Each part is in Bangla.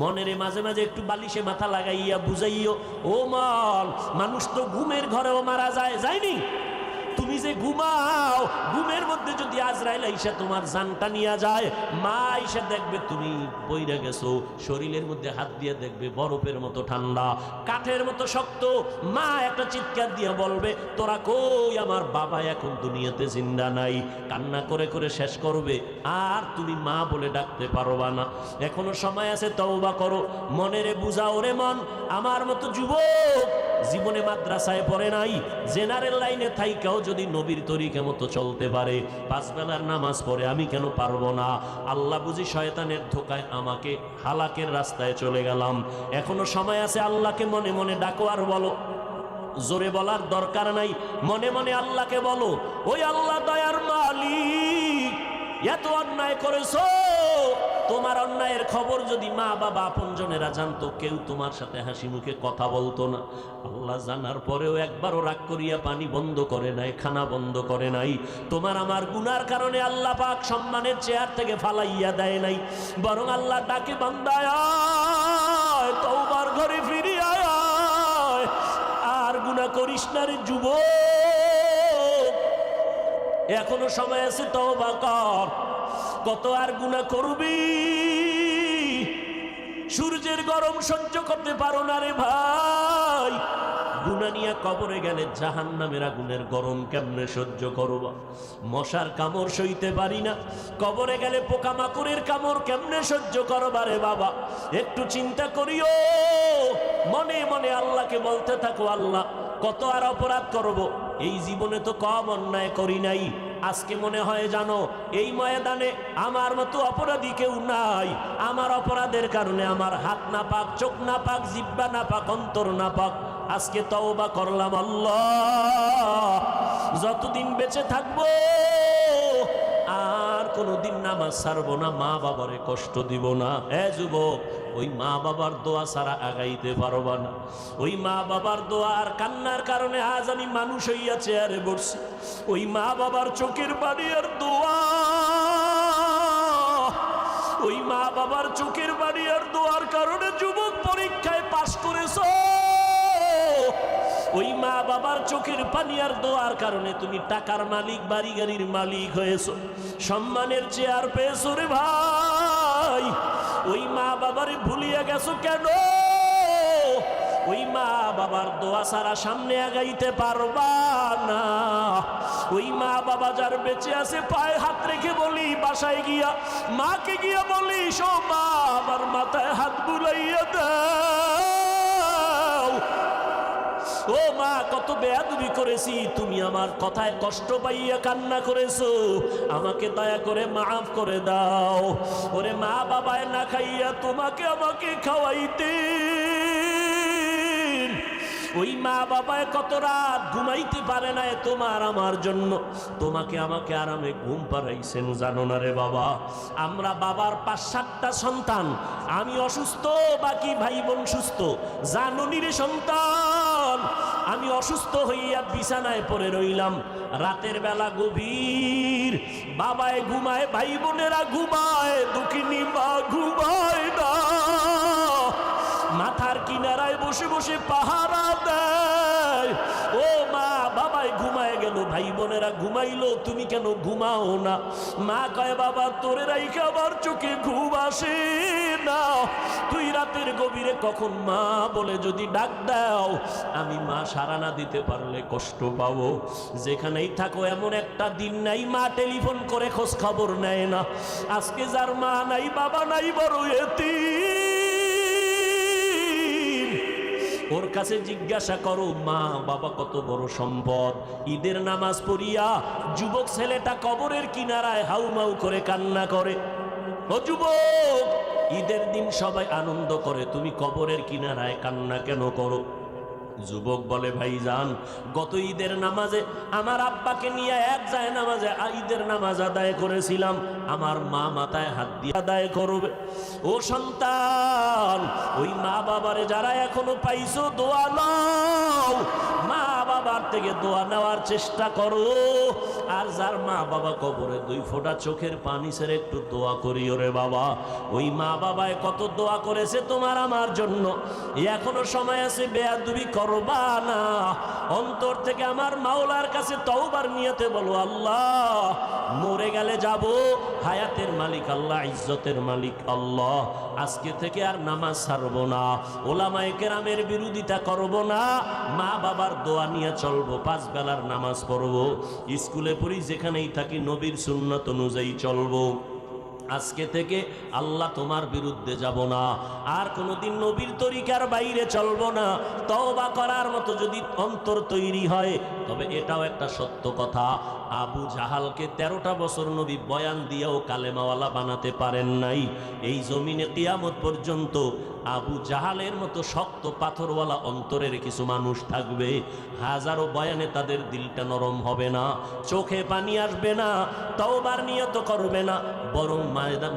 মনেরে মাঝে মাঝে একটু বালিশে মাথা লাগাইয়া বুঝাইও, ও মন, মানুষ তো ঘুমের ঘরেও মারা যায়, যায়নি? তুমি যে ঘুমাও, ঘুমের মধ্যে যদি আজরাইল আইসা তোমার জানটা নিয়ে যায়, মা আইসা দেখবে তুমি বইরা গেছো, শরীরের মধ্যে হাত দিয়ে দেখবে বরফের মতো ঠান্ডা, কাঠের মতো শক্ত। মা একটা চিৎকার দিয়ে বলবে, তোরা কই, আমার বাবা এখন দুনিয়াতে জিন্দা নাই। কান্না করে করে শেষ করবে, আর তুমি মা বলে ডাকতে পারবা না। এখনো সময় আছে, তওবা করো, মনেরে বুঝাও রে মন। আমার মতো যুবক জীবনে মাদ্রাসায় পড়ে নাই, জেনারেল লাইনে থাইকাও যদি নবীর তরিকা মতো চলতে পারে, পাঁচ বেলার নামাজ পড়ে, আমি কেন পারবো না? আল্লাহ বুঝি শয়তানের ধোকায় আমাকে হালাকের রাস্তায় চলে গেলাম। এখনো সময় আছে, আল্লাহকে মনে মনে ডাকো আর বলো। জোরে বলার দরকার নাই, মনে মনে আল্লাহকে বলো, ওই আল্লাহ দয়ার মালিক, এত অন্যায় করেছো, তোমার অন্যায়ের খবর যদি মা বাবা আপনজনেরা জানতো, কেউ তোমার সাথে হাসি মুখে কথা বলতো না। আল্লাহ জানার পরেও একবারও রাগ করিয়া পানি বন্ধ করে নাই, খানা বন্ধ করে নাই। তোমার আমার গুনার কারণে আল্লাহ পাক সম্মানের চেয়ার থেকে ফালাইয়া দেয় নাই, বরং আল্লাহ ডাকে, বান্দায় আয়, তওবার ঘরে ফিরে আয়, আর গুনাহ করিস না রে যুবক, এখনো সময় আছে, তওবা কর। কত আর গুনাহ করবি? সূর্যের গরম সহ্য করতে পারো না রে ভাই, গুনাহ নিয়ে কবরে গেলে জাহান্নামের আগুনের গরম কেমনে সহ্য করবা? মশার কামড় সইতে পারি না, কবরে গেলে পোকামাকড়ের কামড় কেমনে সহ্য করবা রে বাবা? একটু চিন্তা করিও, মনে মনে আল্লাহকে বলতে থাকো, আল্লাহ কত আর অপরাধ করব, এই জীবনে তো কম অন্যায় করি নাই। আজকে মনে হয় জানো, এই ময়দানে আমার মতো অপরাধী কেউ নাই। আমার অপরাধের কারণে আমার হাত না পাক, চোখ না পাক, জিহ্বা না পাক, অন্তর না পাক। আজকে তওবা করলাম, আল্লাহ যতদিন বেঁচে থাকবো আর কোনোদিন নামাজ ছাড়বো না, মা বাবারে কষ্ট দিব না। যুবক, ওই মা বাবার দোয়া ছাড়া আগাইতে পারবা না। ওই মা বাবার দোয়া আর কান্নার কারণে আজ আমি মানুষ হইয়া চেয়ারে বসছি। ওই মা বাবার চোখের পানি আর দোয়া, ওই মা বাবার চোখের পানি আর দোয়ার কারণে যুবক পরীক্ষায় পাশ করেছ। ওই মা বাবার চোখের পানি আর দোয়ার কারণে তুমি টাকার মালিক, বাড়ি গাড়ির মালিক হয়েছ, সম্মানের চেয়ার পেয়েছো রে ভাই। ওই মা বাবারে ভুলিয়া গেছো কেন? ওই মা বাবার দোয়া ছাড়া সামনে আগাইতে পারবা না। ওই মা বাবা যার বেঁচে আছে, পায়ে হাত রেখে বলি, বাসায় গিয়া মাকে গিয়া বলিস, ও মা, আমার মাথায় হাত বুলাইয়া দাও। ও মা, কত বেয়াদবি করেছি, তুমি আমার কথায় কষ্ট পাইয়া কান্না করেছো, আমাকে দয়া করে মাফ করে দাও। ওরে মা বাবায় না খাইয়া তোমাকে আমাকে খাওয়াইতে, ওই মা বাবায় কত রাত ঘুমাইতে পারে না তোমার আমার জন্য, তোমাকে আমাকে আরামে ঘুম পাড়াইছেন, জানো না রে বাবা? আমরা বাবার ৫-৭টা সন্তান, আমি অসুস্থ, বাকি ভাই বোন সুস্থ, জানো নি রে সন্তান? আমি অসুস্থ হইয়া বিছানায় পড়ে রইলাম, রাতের বেলা গভীর, বাবায় ঘুমায়, ভাই বোনেরা ঘুমায়, দুঃখিনী মা ঘুমায় না, মাথার কিনারায় বসে বসে পাহারা দেয়। ও মা, বাবাই ঘুমায় গেল, ভাই বোনেরা ঘুমাইলো, তুমি কেন ঘুমাও না? মা কয়, বাবা তোরে রাইখে আমার চোখে ঘুম আসে না, তুই রাতের গভীরে কখন মা বলে যদি ডাক দাও, আমি মা সাড়া না দিতে পারলে কষ্ট পাবো। যেখানেই থাকো, এমন একটা দিন নাই মা টেলিফোন করে খোঁজ খবর নেয় না। আজকে যার মা নাই, বাবা নাই, বড় এতিম, ওর কাছে জিজ্ঞাসা করো, মা বাবা কত বড় সম্পদ। ঈদের নামাজ পড়িয়া যুবক ছেলেটা কবরের কিনারায় হাউমাউ করে কান্না করে। ও যুবক, ঈদের দিন সবাই আনন্দ করে, তুমি কবরের কিনারায় কান্না কেন করো? যুবক বলে, ভাইজান, গত ঈদের নামাজে আমার আব্বাকে নিয়ে এক যায় নামাজে ঈদের নামাজ আদায় করেছিলাম, আমার মা মাথায় হাত দিয়ে আদায় করবে। ও সন্তান, ওই মা বাবারে যারা এখনো পাইছো, দোয়া নাও, মা বাবা বাবার থেকে দোয়া নেওয়ার চেষ্টা করো। আর যার মা বাবা কবরে 2 ফোঁটা চোখের পানি ছেড়ে একটু দোয়া করিও রে বাবা। ওই মা বাবায় কত দোয়া করেছে তোমার আমার জন্য, এখনো সময় আছে, বেয়াদবি করবা না। অন্তর থেকে আমার মাওলার কাছে তওবার নিয়তে বলো, আল্লাহ মরে গেলে যাব, হায়াতের মালিক আল্লাহ, ইজ্জতের মালিক আল্লাহ, আজকে থেকে আর নামাজ ছাড়বো না, ওলামায়ে কেরামের বিরোধিতা করব না, মা বাবার দোয়া নিয়ে চলবো, 5 বেলার নামাজ পড়বো, স্কুলে পড়ি যেখানেই থাকি নবীর সুন্নাত অনুযায়ী চলবো। আজকে থেকে আল্লাহ তোমার বিরুদ্ধে যাব না, আর কোনোদিন নবীর তরিকার বাইরে চলবো না। তওবা করার মতো যদি অন্তর তৈরি হয়, তবে এটাও একটা সত্য কথা, আবু জাহালকে 13টা বছর নবী বয়ান দিয়েও কালেমাওয়ালা বানাতে পারেন নাই। এই জমিনে কিয়ামত পর্যন্ত আবু জাহালের মতো শক্ত পাথরওয়ালা অন্তরের কিছু মানুষ থাকবে, হাজারো বয়ানে তাদের দিলটা নরম হবে না, চোখে পানি আসবে না, তওবার নিয়ত করবে না, বরং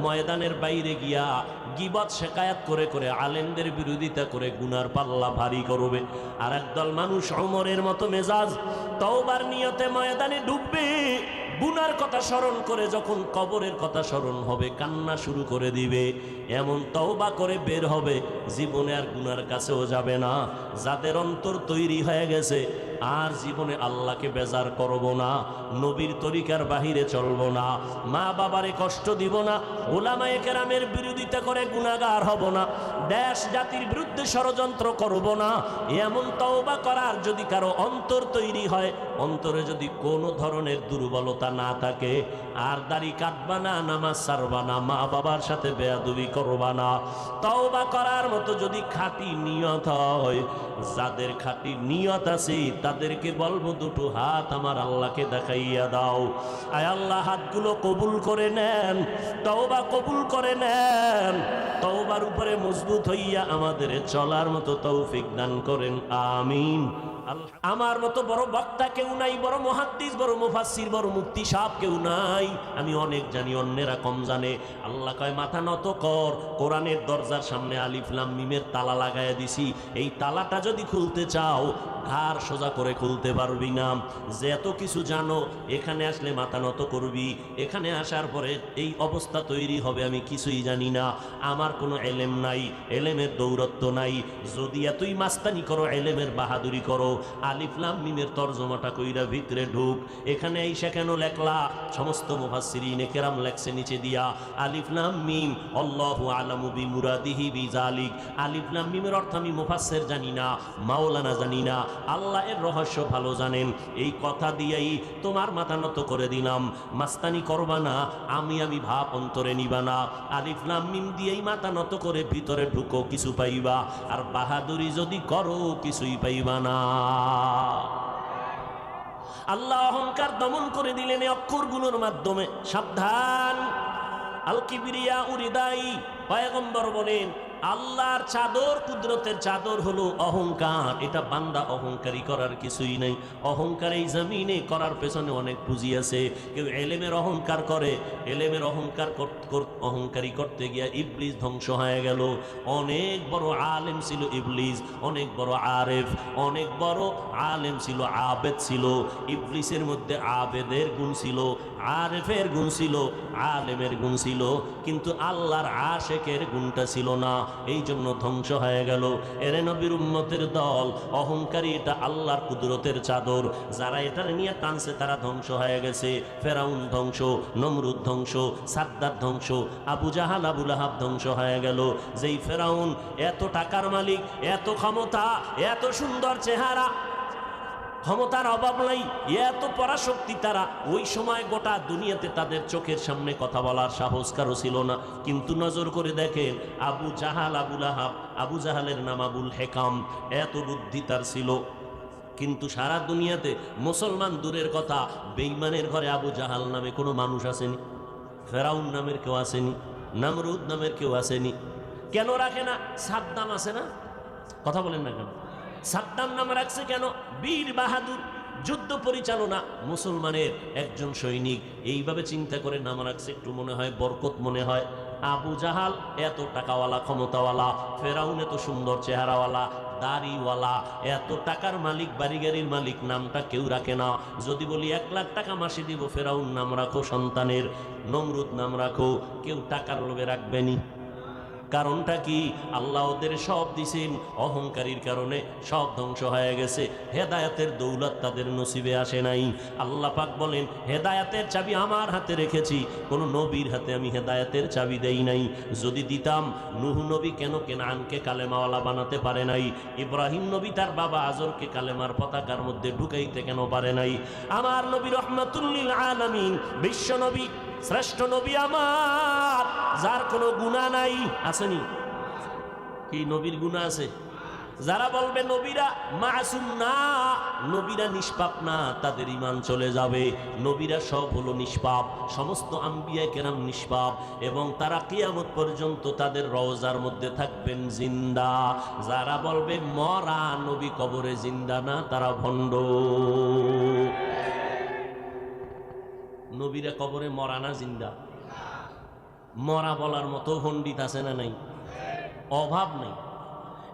ময়দানের বাইরে গিয়া গীবত শেকায়াত করে করে আলেমদের বিরোধিতা করে গুনার পাল্লা ভারী করবে। আর একদল মানুষ ওমরের মতো মেজাজ, তওবার নিয়তে ময়দানে ডুববে, গুনার কথা স্মরণ করে যখন কবরের কথা স্মরণ হবে কান্না শুরু করে দিবে, এমন তওবা করে বের হবে, জীবনে আর গুনার কাছেও যাবে না। যাদের অন্তর তৈরি হয়ে গেছে, আর জীবনে আল্লাহকে বেজার করব না, নবীর তরিকার বাহিরে চলব না, মা বাবারে কষ্ট দিব না, ওলামায়ে কেরামের বিরোধিতা করে গুনাহগার হব না, দেশ জাতির বিরুদ্ধে ষড়যন্ত্র করব না, এমন তওবা করার যদি কারো অন্তর তৈরি হয়, অন্তরে যদি কোনো ধরনের দুর্বলতা না থাকে, আর দাড়ি কাটবা না, নামাজ ছাড়বা না, মা বাবার সাথে বেয়াদবি করবা না, তওবা করার মতো যদি খাঁটি নিয়ত হয়, যাদের খাঁটি নিয়ত আছে তাদেরকে বলবো, 2টো হাত আমার আল্লাহকে দেখাইয়া দাও। আয় আল্লাহ, হাতগুলো কবুল করে নেন, তওবা কবুল করে নেন, তওবার উপরে মজবুত হইয়া আমাদের চলার মতো তৌফিক দান করেন, আমিন। আমার মতো বড় বক্তা কেউ নাই, বড় মুহাদ্দিস, বড় মুফাসসির, বড় মুফতি সাহেব কেউ নাই। আমি অনেক জানি, অন্যেরা কম জানে। আল্লাহ কয় মাথা নত কর, কোরআনের দরজার সামনে আলিফ লাম মিমের তালা লাগাইয়া দিছি, এই তালাটা যদি খুলতে চাও ঘাড় সোজা করে খুলতে পারবি না। যে এত কিছু জানো, এখানে আসলে মাথা নত করবি, এখানে আসার পরে এই অবস্থা তৈরি হবে আমি কিছুই জানি না, আমার কোনো এলেম নাই, এলেমের দৌরত্ব নাই। যদি এতই মাস্তানি করো, এলেমের বাহাদুরি করো, আলিফ লাম মিমের তরজমাটা কইরা ভিতরে ঢুক। এখানে আইসা কেন লেখলা? সমস্ত মুফাসসিরিনে কেরাম লেখছে নিচে দিয়া, আলিফ লাম মিম আল্লাহু আলামু বিমুরাদিহি বিযালিক। আলিফ লাম মিমের অর্থ আমি মুফাসসির জানি না, মাওলানা জানি না, আল্লাহ এর রহস্য ভালো জানেন। এই কথা দিয়েই তোমার মাথা নত করে দিলাম, মাস্তানি করবা না, আমি ভাব অন্তরে নিবা না। আলিফ লাম মিম দিয়েই মাথা নত করে ভিতরে ঢুকো, কিছু পাইবা। আর বাহাদুরি যদি করো, কিছুই পাইবা না। আল্লাহ অহংকার দমন করে দিলেন এই অক্ষরগুলোর মাধ্যমে। সাবধান, আল কিবরিয়া উরিদাই। পয়গম্বর বলেন, আল্লাহর চাদর, কুদরতের চাদর হলো অহংকার। এটা বান্দা অহংকারী করার কিছুই নেই। অহংকার এই জমিনে করার পেছনে অনেক পুঁজি আছে। কেউ এলেমের অহংকার করে, এলেমের অহংকারী করতে গিয়া ইবলিস ধ্বংস হয়ে গেল। অনেক বড় আলেম ছিল ইবলিস, অনেক বড় আরেফ, অনেক বড় আলেম ছিল, আবেদ ছিল। ইবলিসের মধ্যে আবেদের গুণ ছিল, আরেফের গুণ ছিল, আলেমের গুণ ছিল, কিন্তু আল্লাহর আশেকের গুণটা ছিল না। এই জন্য ধ্বংস হয়ে গেল। এরে নবীর উম্মতের দল, অহংকারী এটা আল্লাহর কুদরতের চাদর। যারা এটা নিয়ে টানছে তারা ধ্বংস হয়ে গেছে। ফেরাউন ধ্বংস, নমরুদ ধ্বংস, সাদ্দাত ধ্বংস, আবু জাহাল আবু লাহাব ধ্বংস হয়ে গেল। যেই ফেরাউন এত টাকার মালিক, এত ক্ষমতা, এত সুন্দর চেহারা, ক্ষমতার অভাব নাই, এত পরাশক্তি, তারা ওই সময় গোটা দুনিয়াতে তাদের চোখের সামনে কথা বলার সাহস কারো ছিল না। কিন্তু নজর করে দেখেন, আবু জাহাল আবু লাহাব, আবু জাহালের নাম আবুল হেকাম, এত বুদ্ধি তার ছিল। কিন্তু সারা দুনিয়াতে মুসলমান দূরের কথা, বেঈমানের ঘরে আবু জাহাল নামে কোনো মানুষ আসেনি, ফেরাউন নামের কেউ আসেনি, নমরুদ নামের কেউ আসেনি। কেন রাখে না? সাদ্দাম আছে না? কথা বলেন না কেন? সাদ্দাম নাম রাখছে কেন? বীর বাহাদুর, যুদ্ধ পরিচালনা, মুসলমানের একজন সৈনিক। এইভাবে চিন্তা করে নাম রাখছে, একটু মনে হয় বরকত মনে হয়। আবু জাহাল এত টাকাওয়ালা ক্ষমতাওয়ালা, ফেরাউন এত সুন্দর চেহারাওয়ালা, দাড়িওয়ালা, এত টাকার মালিক, বাড়ি গাড়ির মালিক, নামটা কেউ রাখে না। যদি বলি 1 লাখ টাকা মাসে দিব, ফেরাউন নাম রাখো সন্তানের, নমরুদ নাম রাখো, কেউ টাকার লোভে রাখবেনি। কারণটা কি? আল্লাহ ওদের সব দিছেন, অহংকারীর কারণে সব ধ্বংস হয়ে গেছে। হেদায়াতের দৌলত তাদের নসিবে আসে নাই। আল্লাহ পাক বলেন, হেদায়াতের চাবি আমার হাতে রেখেছি, কোনো নবীর হাতে আমি হেদায়াতের চাবি দেই নাই। যদি দিতাম, নূহ নবী কেন কেনানকে কালেমাওয়ালা বানাতে পারে নাই? ইব্রাহিম নবী তার বাবা আজরকে কালেমার পতাকার মধ্যে ঢুকাইতে কেন পারে নাই? আমার নবী রহমাতুল লিল আলামিন, বিশ্ব নবী, শ্রেষ্ঠ নবী আমার, যার কোনো গুনাহ নাই, আসেনি? কি নবীর গুনাহ আছে? যারা বলবে নবীরা মাসুম না, নবীরা নিষ্পাপ না, তাদের ঈমান চলে যাবে। নবীরা সব হলো নিষ্পাপ, সমস্ত আম্বিয়া কেরাম নিষ্পাপ, এবং তারা কিয়ামত পর্যন্ত তাদের রওজার মধ্যে থাকবেন জিন্দা। যারা বলবে মরা নবী কবরে জিন্দা না, তারা ভণ্ড। নবীরা কবরে মরা না জিন্দা? মরা বলার মতো পণ্ডিত আছে না নাই? অভাব নেই।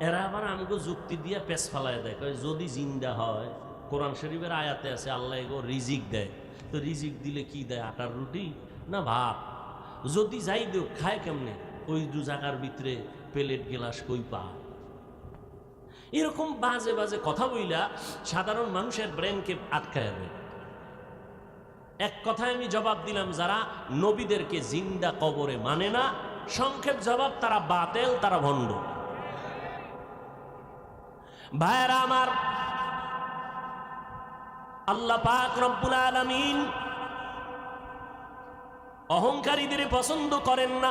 এরা আবার আমাকে যুক্তি দিয়ে পেছ ফালায় দেয়, যদি জিন্দা হয়, কোরআন শরীফের আয়াতে আছে আল্লাহ এগো রিজিক দেয়, তো রিজিক দিলে কি দেয়? আটার রুটি না ভাত? যদি যাই দেও, খায় কেমনে? ওই 2 জায়গার ভিতরে প্লেট গেলাস কই পা? এরকম বাজে বাজে কথা বইলা সাধারণ মানুষের ব্রেনকে আটকায় দেয়। এক কথায় আমি জবাব দিলাম, যারা নবীদেরকে জিন্দা কবরে মানে না, সংক্ষেপ জবাব, তারা বাতেল, তারা ভণ্ড। ভাইরা আমার, আল্লাহ পাক রব্বুল আলামিন অহংকারীদের পছন্দ করেন না।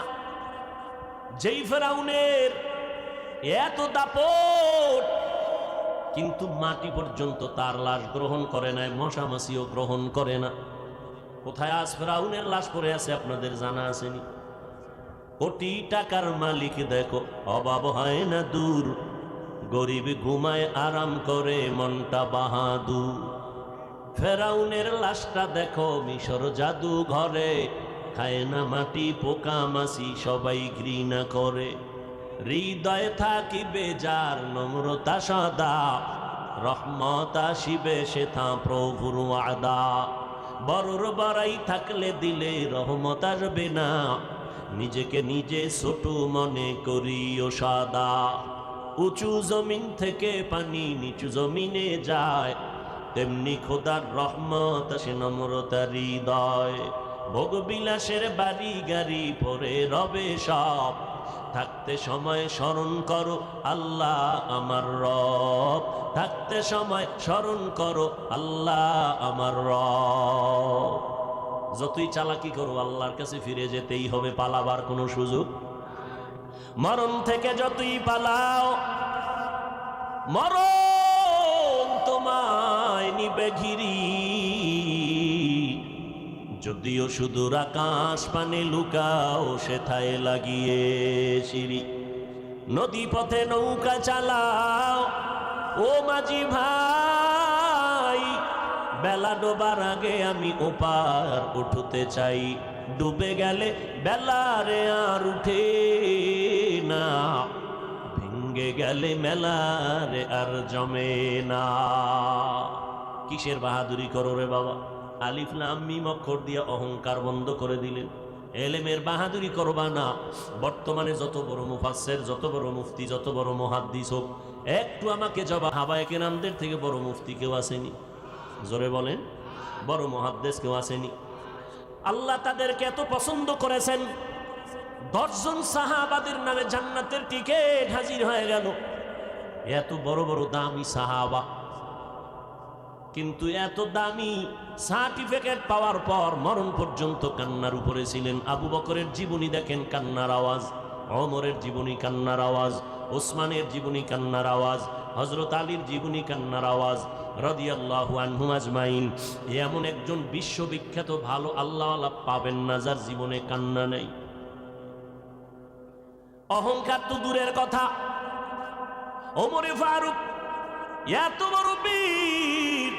যেই ফেরাউনের এত দাপট, কিন্তু মাটি পর্যন্ত তার লাশ গ্রহণ করে নাই, মশা মাছিও গ্রহণ করে না। কোথায় আজ ফেরাউনের লাশ পড়ে আছে আপনাদের জানা আসেনি? কোটি টাকার মালিক দেখো, অভাব হয় না দূর, গরিব ঘুমায় আরাম করে মনটা বাহাদুর। ফেরাউনের লাশটা দেখো মিশর জাদু ঘরে, খায় না মাটি পোকা মাছি সবাই ঘৃণা করে। হৃদয়ে থাকিবে যার নম্রতা সদা, রহমত আসিবে সেথা প্রভুর ওয়াদা। বড়র বড়াই থাকলে দিলে রহমত আসবে না, নিজেকে নিজে ছোট মনে করিও সাদা। উঁচু জমিন থেকে পানি নিচু জমিনে যায়, তেমনি খোদার রহমত আসে নম্রতার হৃদয়। ভোগ বিলাসের বাড়ি গাড়ি পরে রবে সব, থাকতে সময় স্মরণ করো আল্লাহ আমার রব, থাকতে সময় স্মরণ করো আল্লাহ আমার রব। যতই চালাকি করো, আল্লাহর কাছে ফিরে যেতেই হবে, পালাবার কোনো সুযোগ। মরণ থেকে যতই পালাও, মরণ তোমায় নিবে ঘিরি। যদিও সুদূর আকাশ পানে লুকাও, সেথায় লাগিয়ে সিঁড়ি। নদী পথে নৌকা চালাও ও মাঝি ভাই, বেলা ডোবার আগে আমি ওপার উঠতে চাই। ডুবে গেলে বেলারে আর উঠে না, ভেঙ্গে গেলে মেলারে আর জমে না। কিসের বাহাদুরি করো রে বাবা? আলিফ লাম মিম অক্ষর দিয়ে অহংকার বন্ধ করে দিলেন। এলেমের বাহাদুরি করবা না। বর্তমানে যত বড় মুফাসসির, যত বড় মুফতি, যত বড় মুহাদ্দিস হোক, একটু আমাকে জবাব, হাবায়ে কেরামদের থেকে বড় মুফতি কেউ আসেনি? জোরে বলেন, বড় মুহাদ্দিস কেউ আসেনি? আল্লাহ তাদেরকে এত পছন্দ করেছেন, 10 জন সাহাবাদের নামে জান্নাতের টিকিট হাজির হয়ে গেল। এত বড় বড় দামি সাহাবা, কিন্তু এত দামি সার্টিফিকেট পাওয়ার পর মরণ পর্যন্ত কান্নার উপরে ছিলেন। আবু বকরের জীবনী দেখেন, কান্নার আওয়াজ। ওমরের জীবনী, কান্নার আওয়াজ। ওসমানের জীবনী, কান্নার আওয়াজ। হযরত আলীর জীবনী, কান্নার আওয়াজ। রাদিয়াল্লাহু আনহুম আজমাইন। এমন একজন বিশ্ববিখ্যাত ভালো আল্লাহওয়ালা পাবেন না যার জীবনে কান্না নেই। অহংকার তো দূরের কথা, ওমরে ফারুক এত বড় বীর,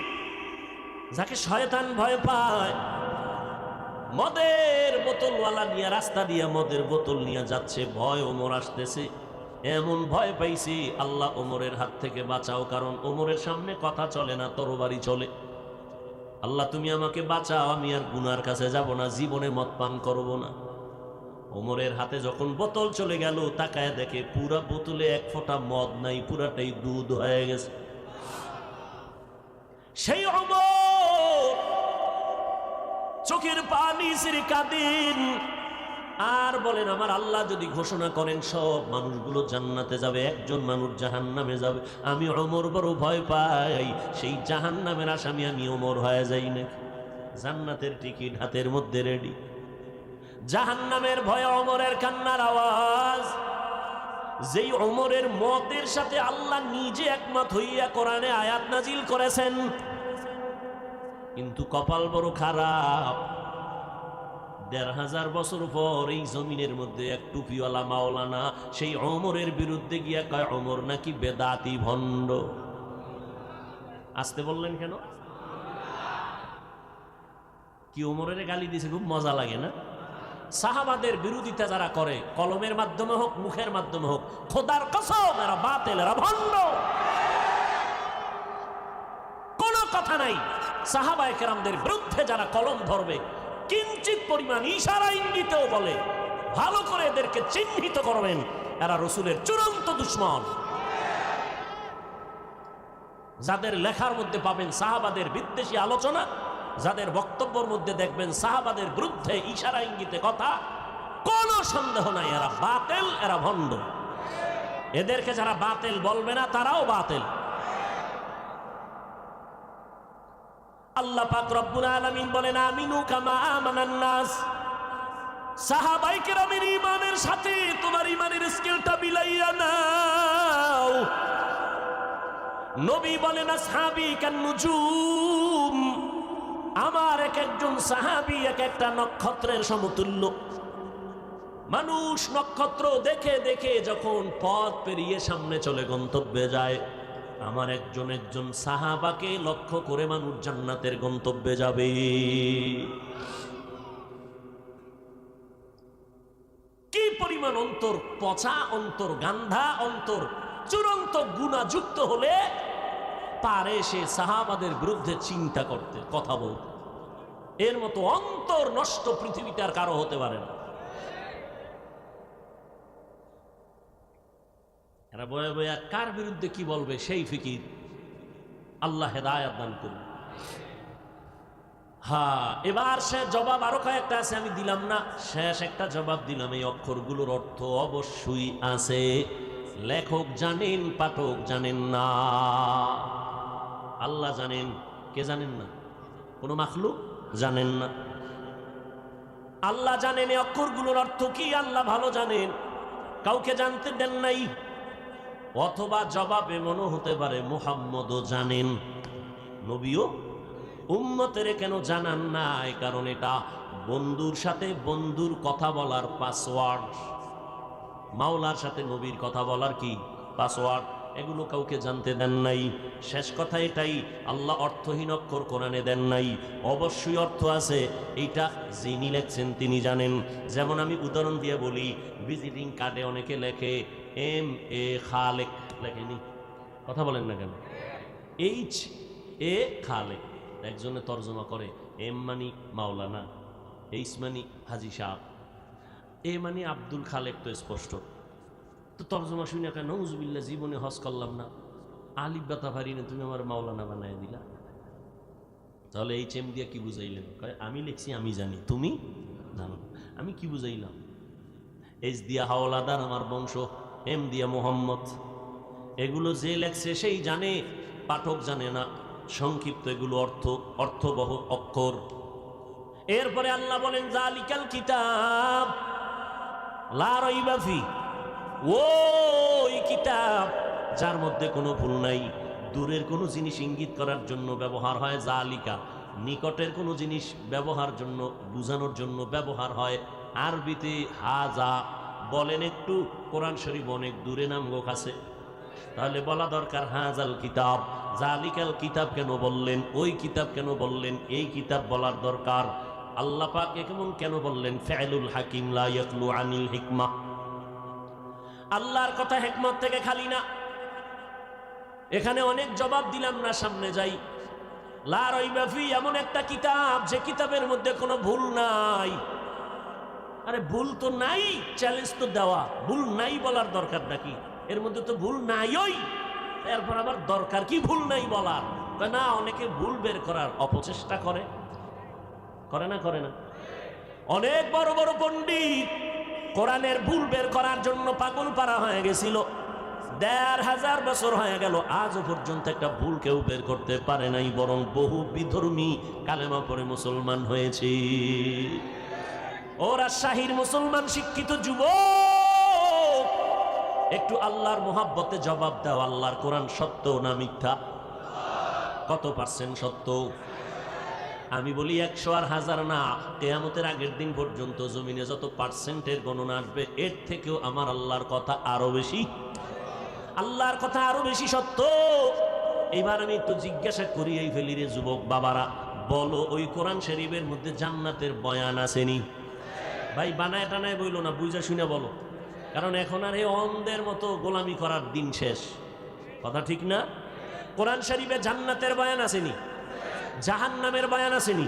যাকে শয়তান ভয় পায়, মদের বোতলওয়ালা নিয়ে রাস্তা দিয়ে মদের বোতল নিয়ে যাচ্ছে, ভয় ওমর আসতেছে, এমন ভয় পাইছি, আল্লাহ ওমরের হাত থেকে বাঁচাও, কারণ ওমরের সামনে কথা চলে না, তরবারি চলে। আল্লাহ তুমি আমাকে বাঁচাও, আমি আর গুনার কাছে যাব না, জীবনে মদ পান করব না। ওমরের হাতে যখন বোতল চলে গেল, তাকায় দেখে পুরা বোতলে এক ফোঁটা মদ নাই, পুরাটাই দুধ হয়ে গেছে। সেই ওমর চোখের পানি ছেড়ে কাঁদেন আর বলেন, আমার আল্লাহ যদি ঘোষণা করেন সব মানুষগুলো জান্নাতে যাবে, একজন মানুষ জাহান্নামে যাবে, আমি ওমর বড় ভয় পাই, সেই জাহান্নামের আসামি আমি ওমর হয়ে যাই নাকি? জান্নাতের টিকিট হাতের মধ্যে রেডি, জাহান্নামের ভয়ে ওমরের কান্নার আওয়াজ। যেই ওমরের মতের সাথে আল্লাহ নিজে একমত হইয়া কোরআনে আয়াত নাজিল করেছেন, কিন্তু কপাল বড় খারাপ। ১৫০০ বছর পর এই জমিনের মধ্যে এক টুপিওয়ালা মাওলানা সেই ওমরের বিরুদ্ধে গিয়া কয় ওমর নাকি বেদাতি ভণ্ড। আসতে বললেন কেন? কি ওমরের গালি দিয়েছে, খুব মজা লাগে না? সাহাবাদের বিরোধিতা যারা করে, কলমের মাধ্যমে হোক মুখের মাধ্যমে হোক, খোদার কসম এরা বাতিল, এরা ভণ্ড। কোনো কথা নাই, সাহাবায়ে কেরামদের বিরুদ্ধে যারা কলম ধরবে, কিঞ্চিত পরিমাণ ইশারা ইঙ্গিতেও বলে, ভালো করে এদেরকে চিহ্নিত করবেন, এরা রসুলের চূড়ান্ত দুশমন। যাদের লেখার মধ্যে পাবেন সাহাবাদের বিদ্বেষী আলোচনা, যাদের বক্তব্যের মধ্যে দেখবেন সাহাবাদের বিরুদ্ধে ইশারা ইঙ্গিতে কথা, কোনো সন্দেহ নাই এরা বাতিল, এরা ভণ্ড। এদেরকে যারা বাতিল বলবে না তারাও বাতিল। আল্লাহ পাক রব্বুল আলামিন বলেন, আমিনু কামা আমানান নাস। সাহাবায়ে কেরামের ঈমানের সাথে তোমার ঈমানের স্কেলটা মিলাইয়া নাও। নবী বলেন, আসহাবী কান নুজুম, আমার এক একজন সাহাবী এক একটা নক্ষত্রের সমতুল্য। মানুষ নক্ষত্র দেখে দেখে যখন পথ পেরিয়ে সামনে চলে গন্তব্যে যায়, আমার একজন একজন সাহাবাকে লক্ষ্য করে মানুষ জান্নাতের গন্তব্যে যাবে। কি পরিমাণ অন্তর পচা, অন্তর গান্ধা, অন্তর চূড়ান্ত গুণাযুক্ত হলে পারে সে সাহাবাদের বিরুদ্ধে চিন্তা করতে, কথা বলতে। এর মতো অন্তর নষ্ট পৃথিবীতে আর কারো হতে পারে না। এরা বয়ে বয়ে কার বিরুদ্ধে কি বলবে সেই ফিকির। আল্লাহ হেদায়েত দান করুন। হ্যাঁ, এবার সে জবাব আরো কয়েকটা আছে, আমি দিলাম না, শেষ একটা জবাব দিলাম। এই অক্ষরগুলোর অর্থ অবশ্যই আছে, লেখক জানেন, পাঠক জানেন না। আল্লাহ জানেন, কে জানেন না? কোন মাখলুক জানেন না। আল্লাহ জানেন এই অক্ষরগুলোর অর্থ কি, আল্লাহ ভালো জানেন, কাউকে জানতে দেন নাই। অথবা জবাব এমনও হতে পারে, মুহাম্মদও জানেন, নবীও উম্মতের কেন জানান নাই? কারণ এটা বন্ধুর সাথে বন্ধুর কথা বলার পাসওয়ার্ড, মাওলার সাথে নবীর কথা বলার কি পাসওয়ার্ড, এগুলো কাউকে জানতে দেন নাই। শেষ কথা এটাই, আল্লাহ অর্থহীন অক্ষর কোরআনে দেন নাই, অবশ্যই অর্থ আছে। এইটা যিনি লেখছেন তিনি জানেন। যেমন আমি উদাহরণ দিয়ে বলি, ভিজিটিং কার্ডে অনেকে লেখে এম এ খালেক, লেখেনি? কথা বলেন না কেন? এইচ এ খালেক, একজনে তর্জমা করে এম মানি মাওলানা, এইচ মানি হাজি সাহেব, এ মানি আব্দুল খালেক, তো স্পষ্ট। তো তর্জমা শুনে কেন নউজুবিল্লাহ, জীবনে হজ করলাম না, আলিফ বাতা পারি না, তুমি আমার মাওলানা বানায় দিলা। তাহলে এই চেম দিয়া কি বুঝাইলেন? আমি লিখছি, আমি জানি, তুমি জানো। আমি কি বুঝাইলাম? এইচ দিয়া হাওলাদার আমার বংশ, এম দিয়া মোহাম্মদ। এগুলো যে লেখছে সেই জানে, পাঠক জানে না। সংক্ষিপ্ত এগুলো অর্থবহ অক্ষর। এরপরে আল্লাহ বলেন, যালিকাল কিতাব লা রাইবা ফি, ওই কিতাব যার মধ্যে কোনো ভুল নাই। দূরের কোনো জিনিস ইঙ্গিত করার জন্য ব্যবহার হয় জালিকা, নিকটের কোনো জিনিস ব্যবহার জন্য, বুঝানোর জন্য ব্যবহার হয় আরবিতে হাজা। বলেন একটু, কোরআন শরীফ অনেক দূরে নামগোক আছে, তাহলে বলা দরকার হাজাল কিতাব। জালিকাল কিতাব কেন বললেন? ওই কিতাব কেন বললেন? এই কিতাব বলার দরকার। আল্লাহ পাক কেমন কেন বললেন ফাইলুল হাকিম লা ইয়াকলু আনিল হিকমা? আল্লাহর কথা হিকমত থেকে খালি না। এখানে অনেক জবাব দিলাম না, সামনে যাই। লা রাইবা ফি এমন একটা কিতাব যে কিতাবের মধ্যে কোনো ভুল নাই। আরে ভুল তো নাই, চ্যালেঞ্জ তো দেওয়া। ভুল নাই বলার দরকার নাকি? এর মধ্যে তো ভুল নাইই, এরপর আবার দরকার কি ভুল নাই বলার? না, অনেকে ভুল বের করার অপচেষ্টা করে, করে না করে না? অনেক বড় বড় পণ্ডিত কোরআনের ভুল বের করার জন্য পাগল পারা হয়ে গেছিল। ১৫০০ বছর হয়ে গেল, আজও পর্যন্ত একটা ভুল কেউ বের করতে পারে নাই, বরং বহু বিধর্মী কালেমা পড়ে মুসলমান হয়েছে। ও রাজশাহীর মুসলমান শিক্ষিত যুবক, একটু আল্লাহর মোহাব্বতে জবাব দাও। আল্লাহর কোরআন সত্য না মিথ্যা? কত পার্সেন্ট সত্য? আমি বলি ১০০ আর ১০০০ না, কিয়ামতের আগের দিন পর্যন্ত জমিনে যত পার্সেন্টের গণনা আসবে, এর থেকেও আমার আল্লাহর কথা আরো বেশি, আল্লাহর কথা আরো বেশি সত্য। এবার আমি একটু জিজ্ঞাসা করিয়েই ফেলি রে যুবক বাবারা, বলো ওই কোরআন শরীফের মধ্যে জান্নাতের বয়ান আসেনি? ভাই বানায় টানায় বইলো না, বুঝা শুনে বলো, কারণ এখন আর এই অন্ধের মতো গোলামি করার দিন শেষ। কথা ঠিক না? কোরআন শরীফে জান্নাতের বয়ান আসেনি? জাহান্নামের বয়ান আসেনি?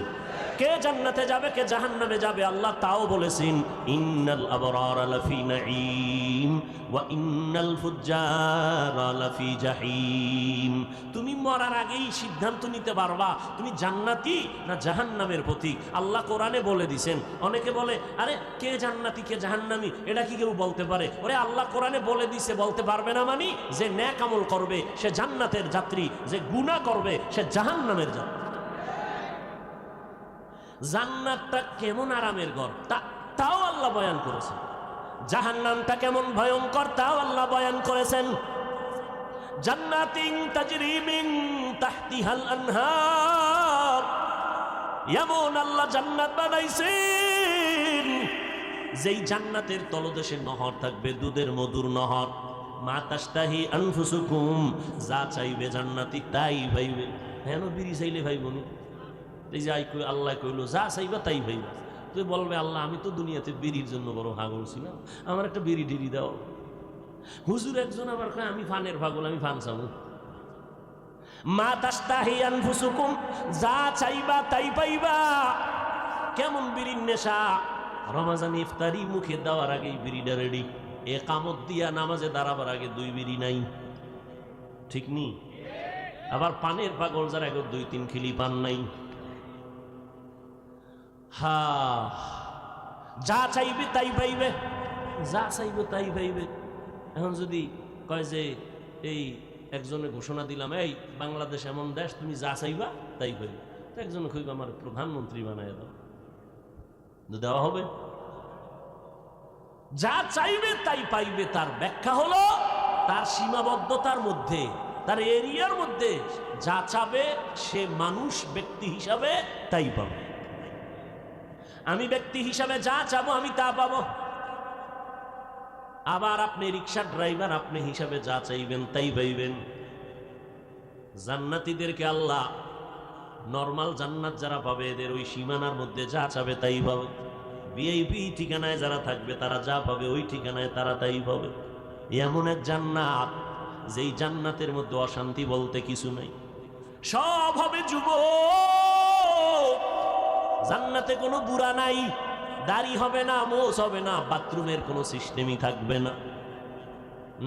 কে জান্নাতে যাবে কে জাহান্নামে যাবে আল্লাহ তাও বলেছেন, ইন্নাল আবরারা লাফি নাঈম ওয়া ইন্নাল ফুজ্জারা লাফি জাহিম। তুমি মরার আগেই সিদ্ধান্ত নিতে পারবা তুমি জান্নাতি না জাহান্নামের পথিক। আল্লাহ কোরআনে বলে দিয়েছেন। অনেকে বলে আরে কে জান্নাতি কে জাহান্নামী, এটা কি কেউ বলতে পারে? ওরে আল্লাহ কোরআনে বলে দিছে, বলতে পারবে না মানে? যে নেক আমল করবে সে জান্নাতের যাত্রী, যে গুনাহ করবে সে জাহান্নামের যাত্রী। জান্নাতটা কেমন আরামের ঘর তাও আল্লাহ বয়ান করেছেন, জাহান্নামটা কেমন ভয়ঙ্কর তাও আল্লাহ বয়ান করেছেন। জান্নাতিন তাজরি মিন তাহতিহাল আনহার, এমন আল্লাহ জান্নাত বানাইছেন যেই জান্নাতের তলদেশে নহর থাকবে, দুধের মধুর নহর। মা তাশতাহি আনফুসুকুম, যা চাইবে জান্নাতি তাই পাইবে। হেন বিড়ি চাইলে ভাইবনি, এই যে আল্লাহ কইলো যা চাইবা তাই ভাইবা। তুই বলবে আল্লাহ আমি তো দুনিয়াতে বিড়ির জন্য বড় পাগল ছিলাম, আমার একটা বিড়ি ঢিড়ি দাও। হুজুর একজন আবার কয় আমি ফানের পাগল, আমি ফান চাবো। মা তাশতাহি আনফুসুকুম, যা চাইবা তাই পাইবা। কেমন বিড়ির নেশা! রমাজান ইফতারি মুখে দেওয়ার আগেই বিড়িটা রেডি, একামত দিয়া নামাজে দাঁড়াবার আগে 2 বিড়ি নাই, ঠিক নি? আবার পানের পাগল যারা এখন 2-3 খিলি পান নাই। হা, যা চাইবে তাই পাইবে, যা চাইবে তাই পাইবে। এখন যদি কয় যে এই একজনে ঘোষণা দিলাম এই বাংলাদেশ এমন দেশ তুমি যা চাইবা তাই পাইবে, তো একজনে কইবে আমার প্রধানমন্ত্রী বানায় দাও, দেওয়া হবে? যা চাইবে তাই পাইবে তার ব্যাখ্যা হলো তার সীমাবদ্ধতার মধ্যে, তার এরিয়ার মধ্যে যা চাবে সে মানুষ ব্যক্তি হিসাবে তাই পাবে। আমি ব্যক্তি হিসাবে যা চাবো আমি তা পাবো। আবার আপনি রিকশার ড্রাইভার, আপনি হিসাবে যা চাইবেন তাই পাইবেন। জান্নাতীদেরকে আল্লাহ নরমাল জান্নাত যারা পাবে এদের ওই সীমানার মধ্যে যা চাবে তাই পাবে। ভিআইপি ঠিকানায় যারা থাকবে তারা যা পাবে ওই ঠিকানায় তারা তাই পাবে। এমন এক জান্নাত যেই জান্নাতের মধ্যে অশান্তি বলতে কিছু নাই, সব হবে যুবক। জান্নাতে কোনো বুড়া নাই, দাড়ি হবে না, মোছ হবে না, বাথরুমের কোনো সিস্টেমই থাকবে না।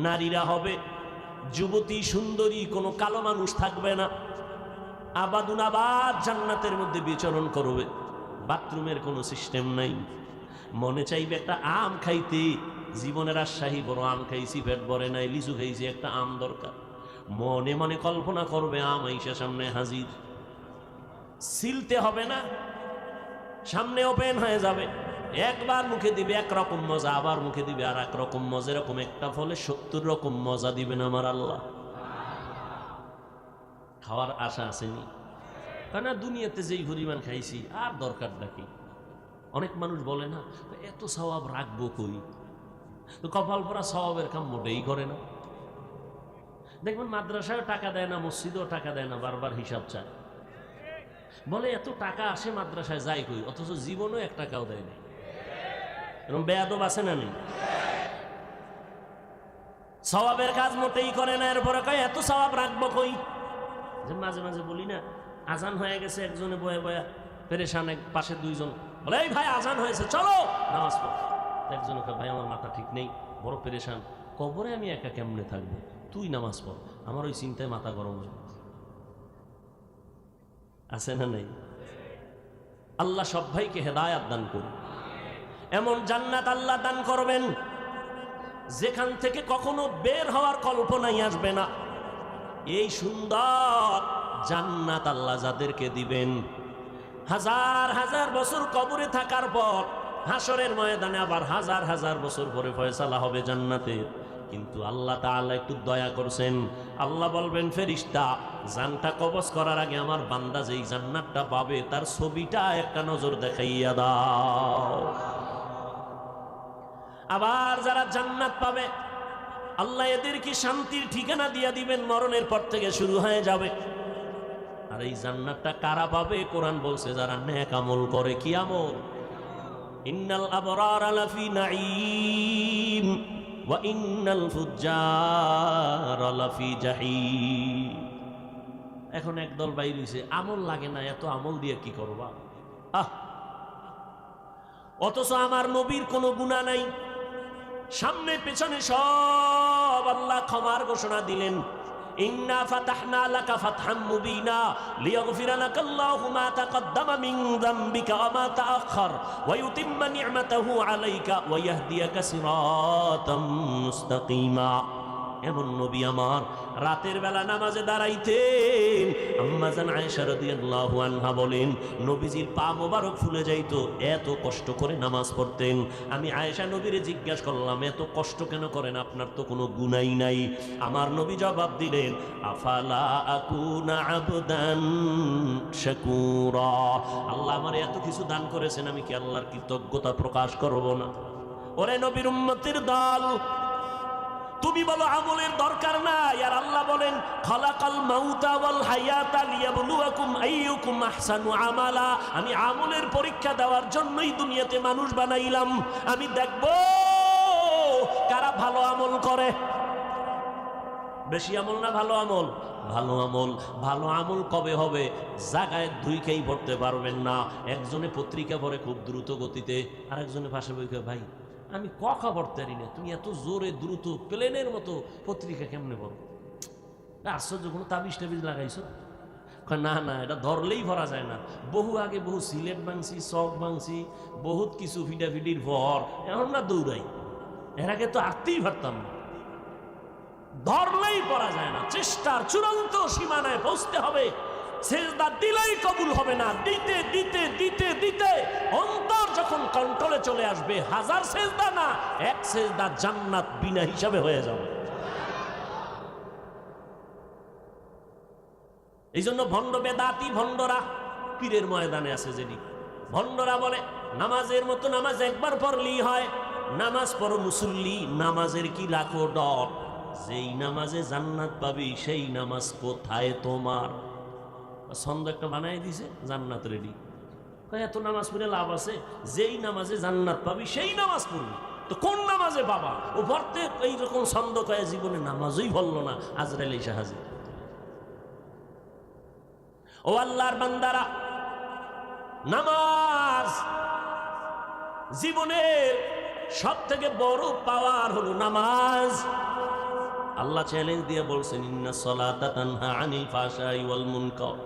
নারীরা হবে যুবতী সুন্দরী, কোনো কালো মানুষ থাকবে না। আবাদুন আবাদ জান্নাতের মধ্যে বিচরণ করবে, বাথরুমের কোনো সিস্টেম নাই। মনে চাইবে একটা আম খাইতে, জীবনের আশাহী বড় আম খাইছি পেট ভরে নাই, লিচু খাইছি, একটা আম দরকার। মনে মনে কল্পনা করবে আম আইসা সামনে হাজির, ছিলতে হবে না, সামনে ওপেন হয়ে যাবে। একবার মুখে দিবে একরকম মজা, আবার মুখে দিবে আর এক রকম মজা। এরকম একটা ফলে 70 রকম মজা দিবেন আমার আল্লাহ। খাওয়ার আশা আসেনি? কেন দুনিয়াতে যেই পরিমাণ খাইছি আর দরকার নাকি? অনেক মানুষ বলে না এত সওয়াব রাখবো কই, তো কপাল পরা সওয়াবের কাম মোটেই করে না। দেখবেন মাদ্রাসায় টাকা দেয় না, মসজিদেও টাকা দেয় না, বারবার হিসাব চায়। বলে এত টাকা আসে মাদ্রাসায় যাই কই, অথচ জীবনও 1 টাকাও দেয় না। এরকম বেয়াদব আছে না নেই? সওয়াবের কাজ মোটেই করে না, এরপরে কয় এত সওয়াব রাখবো কই। যে মাঝে মাঝে বলি না, আজান হয়ে গেছে, একজনে বয়ে বয়া পেরেশান, এক পাশে 2 জন বলে এই ভাই আজান হয়েছে চলো নামাজ পড়ো। একজনে কয় ভাই আমার মাথা ঠিক নেই, বড় পেরেশান, কবরে আমি একা কেমনে থাকবো, তুই নামাজ পড়। আমার ওই চিন্তায় মাথা গরম হয়ে আছে না নাই? আল্লাহ সব ভাইকে হেদায়াত দান করুন। এমন জান্নাত আল্লাহ দান করবেন যেখান থেকে কখনো বের হওয়ার কল্পনাই আসবে না। এই সুন্দর জান্নাত আল্লাহ যাদেরকে দিবেন, হাজার হাজার বছর কবরে থাকার পর হাসরের ময়দানে আবার হাজার হাজার বছর পরে ফয়সালা হবে জান্নাতের। কিন্তু আল্লাহ তাআলা একটু দয়া করছেন, আল্লাহ বলবেন ফেরেশতা জানটা কবজ করার আগে আমার বান্দা যেই জান্নাতটা পাবে তার ছবিটা একটা নজর দেখাইয়া দাও। আবার যারা জান্নাত পাবে আল্লাহ এদেরকে শান্তির ঠিকানা দিয়া দিবেন, মরণের পর থেকে শুরু হয়ে যাবে। আর এই জান্নাতটা কারা পাবে? কোরআন বলছে যারা নেক আমল করে। কি আমল? ইন্নাল আবরারা লাফি নাঈম ওয়া ইন্নাল ফুজ্জারা লাফি জাহিম। এখন একদল বাইর হইছে, আমল লাগে না, এত আমল দিয়ে কি করবা? অথচ আমার নবীর কোনো গুনাহ নাই, সামনে পেছনে সব আল্লাহ ক্ষমার ঘোষণা দিলেন। ইন্না ফাতাহনা লাকা ফাতহাম মুবিনা লিয়াগফিরা লাকাল্লাহু মা তাকদ্দামা মিন যামবিকা ওয়া মা তাআখার ওয়া ইউতিম্মা নি'মাতাহু আলাইকা ওয়া ইয়াহদিয়াকা সিরাতাম মুস্তাকিমা। এমন নবী আমার রাতের বেলা নামাজে দাঁড়াইতেন, আম্মা জান আয়েশা রাদিয়াল্লাহু আনহা বলেন নবীজির পা মোবারক ফুলে যাইতো, এত কষ্ট করে নামাজ পড়তেন। আমি আয়েশা নবীরে জিজ্ঞাসা করলাম এত কষ্ট কেন করেন, আপনার তো কোনো গুনাই নাই। আমার নবী জবাব দিলেন আফালা আকুনা আবদান শাকুরা, আল্লাহ আমার এত কিছু দান করেছেন, আমি কি আল্লাহর কৃতজ্ঞতা প্রকাশ করব না? ওরে নবীর উম্মতের দল, তুমি বলো আমলের দরকার নাই, আর আল্লাহ বলেন খালাকাল মাউতা ওয়াল হায়াতা লিয়াবলুয়াকুম আইয়ুকুম আহসানু আমালা। আমি আমলের পরীক্ষা দেওয়ার জন্যই দুনিয়াতে মানুষ বানাইলাম, আমি দেখব কারা ভালো আমল করে। বেশি আমল না ভালো আমল? ভালো আমল। ভালো আমল কবে হবে? জায়গায় দুইকেই পড়তে পারবেন না। একজনে পত্রিকা পড়ে খুব দ্রুত গতিতে, আর একজনে পাশে বই ভাই আমি কথা পড়তে পারি না, তুমি এত জোরে দ্রুত প্লেনের মতো পত্রিকা কেমনে পড়ো? আশ্চর্য, কোনো তাবিজ টাবিজ লাগাইছো? না না, এটা ধরলেই ভরা যায় না। বহু আগে বহু সিলেট ভাঙছি, চক ভাঙছি, বহুত কিছু ফিডাফিডির ভর, এখন না দৌড়াই। এর আগে তো আঁকতেই পারতাম না, ধরলেই পড়া যায় না। চেষ্টার চূড়ান্ত সীমানায় পৌঁছতে হবে, সেজদা দিলেই কবুল হবে না। দিতে দিতে দিতে দিতে অন্তর যখন কন্ট্রোলে চলে আসবে, হাজার সেজদা না, এক সেজদা জান্নাত বিনা হিসাবে হয়ে যাবে। এই জন্য ভণ্ড বেদাতি ভণ্ডরা পীরের ময়দানে আছে। যেটি ভণ্ডরা বলে নামাজের মতো নামাজ একবার পড়লেই হয়, নামাজ পড়ো মুসল্লি, নামাজের কি লাখো ডর, যেই নামাজে জান্নাত পাবি সেই নামাজ কোথায় তোমার? ছন্দ একটা বানাই দিছে, জান্নাত রেডি। এত নামাজ পড়ে লাভ আছে? যেই নামাজে জান্নাত পাবি সেই নামাজ পড়বি, তো কোন নামাজে বাবা? ও ভরতে এইরকম ছন্দ কয়ে জীবনে নামাজই ভরলো না, আজরাইল এসে হাজির। ও আল্লাহর বান্দারা, নামাজ জীবনের সব থেকে বড় পাওয়ার হলো নামাজ। আল্লাহ চ্যালেঞ্জ দিয়ে বলছেন ইন্না সলাতা তানহা আনিল ফাহশাই ওয়াল মুনকার।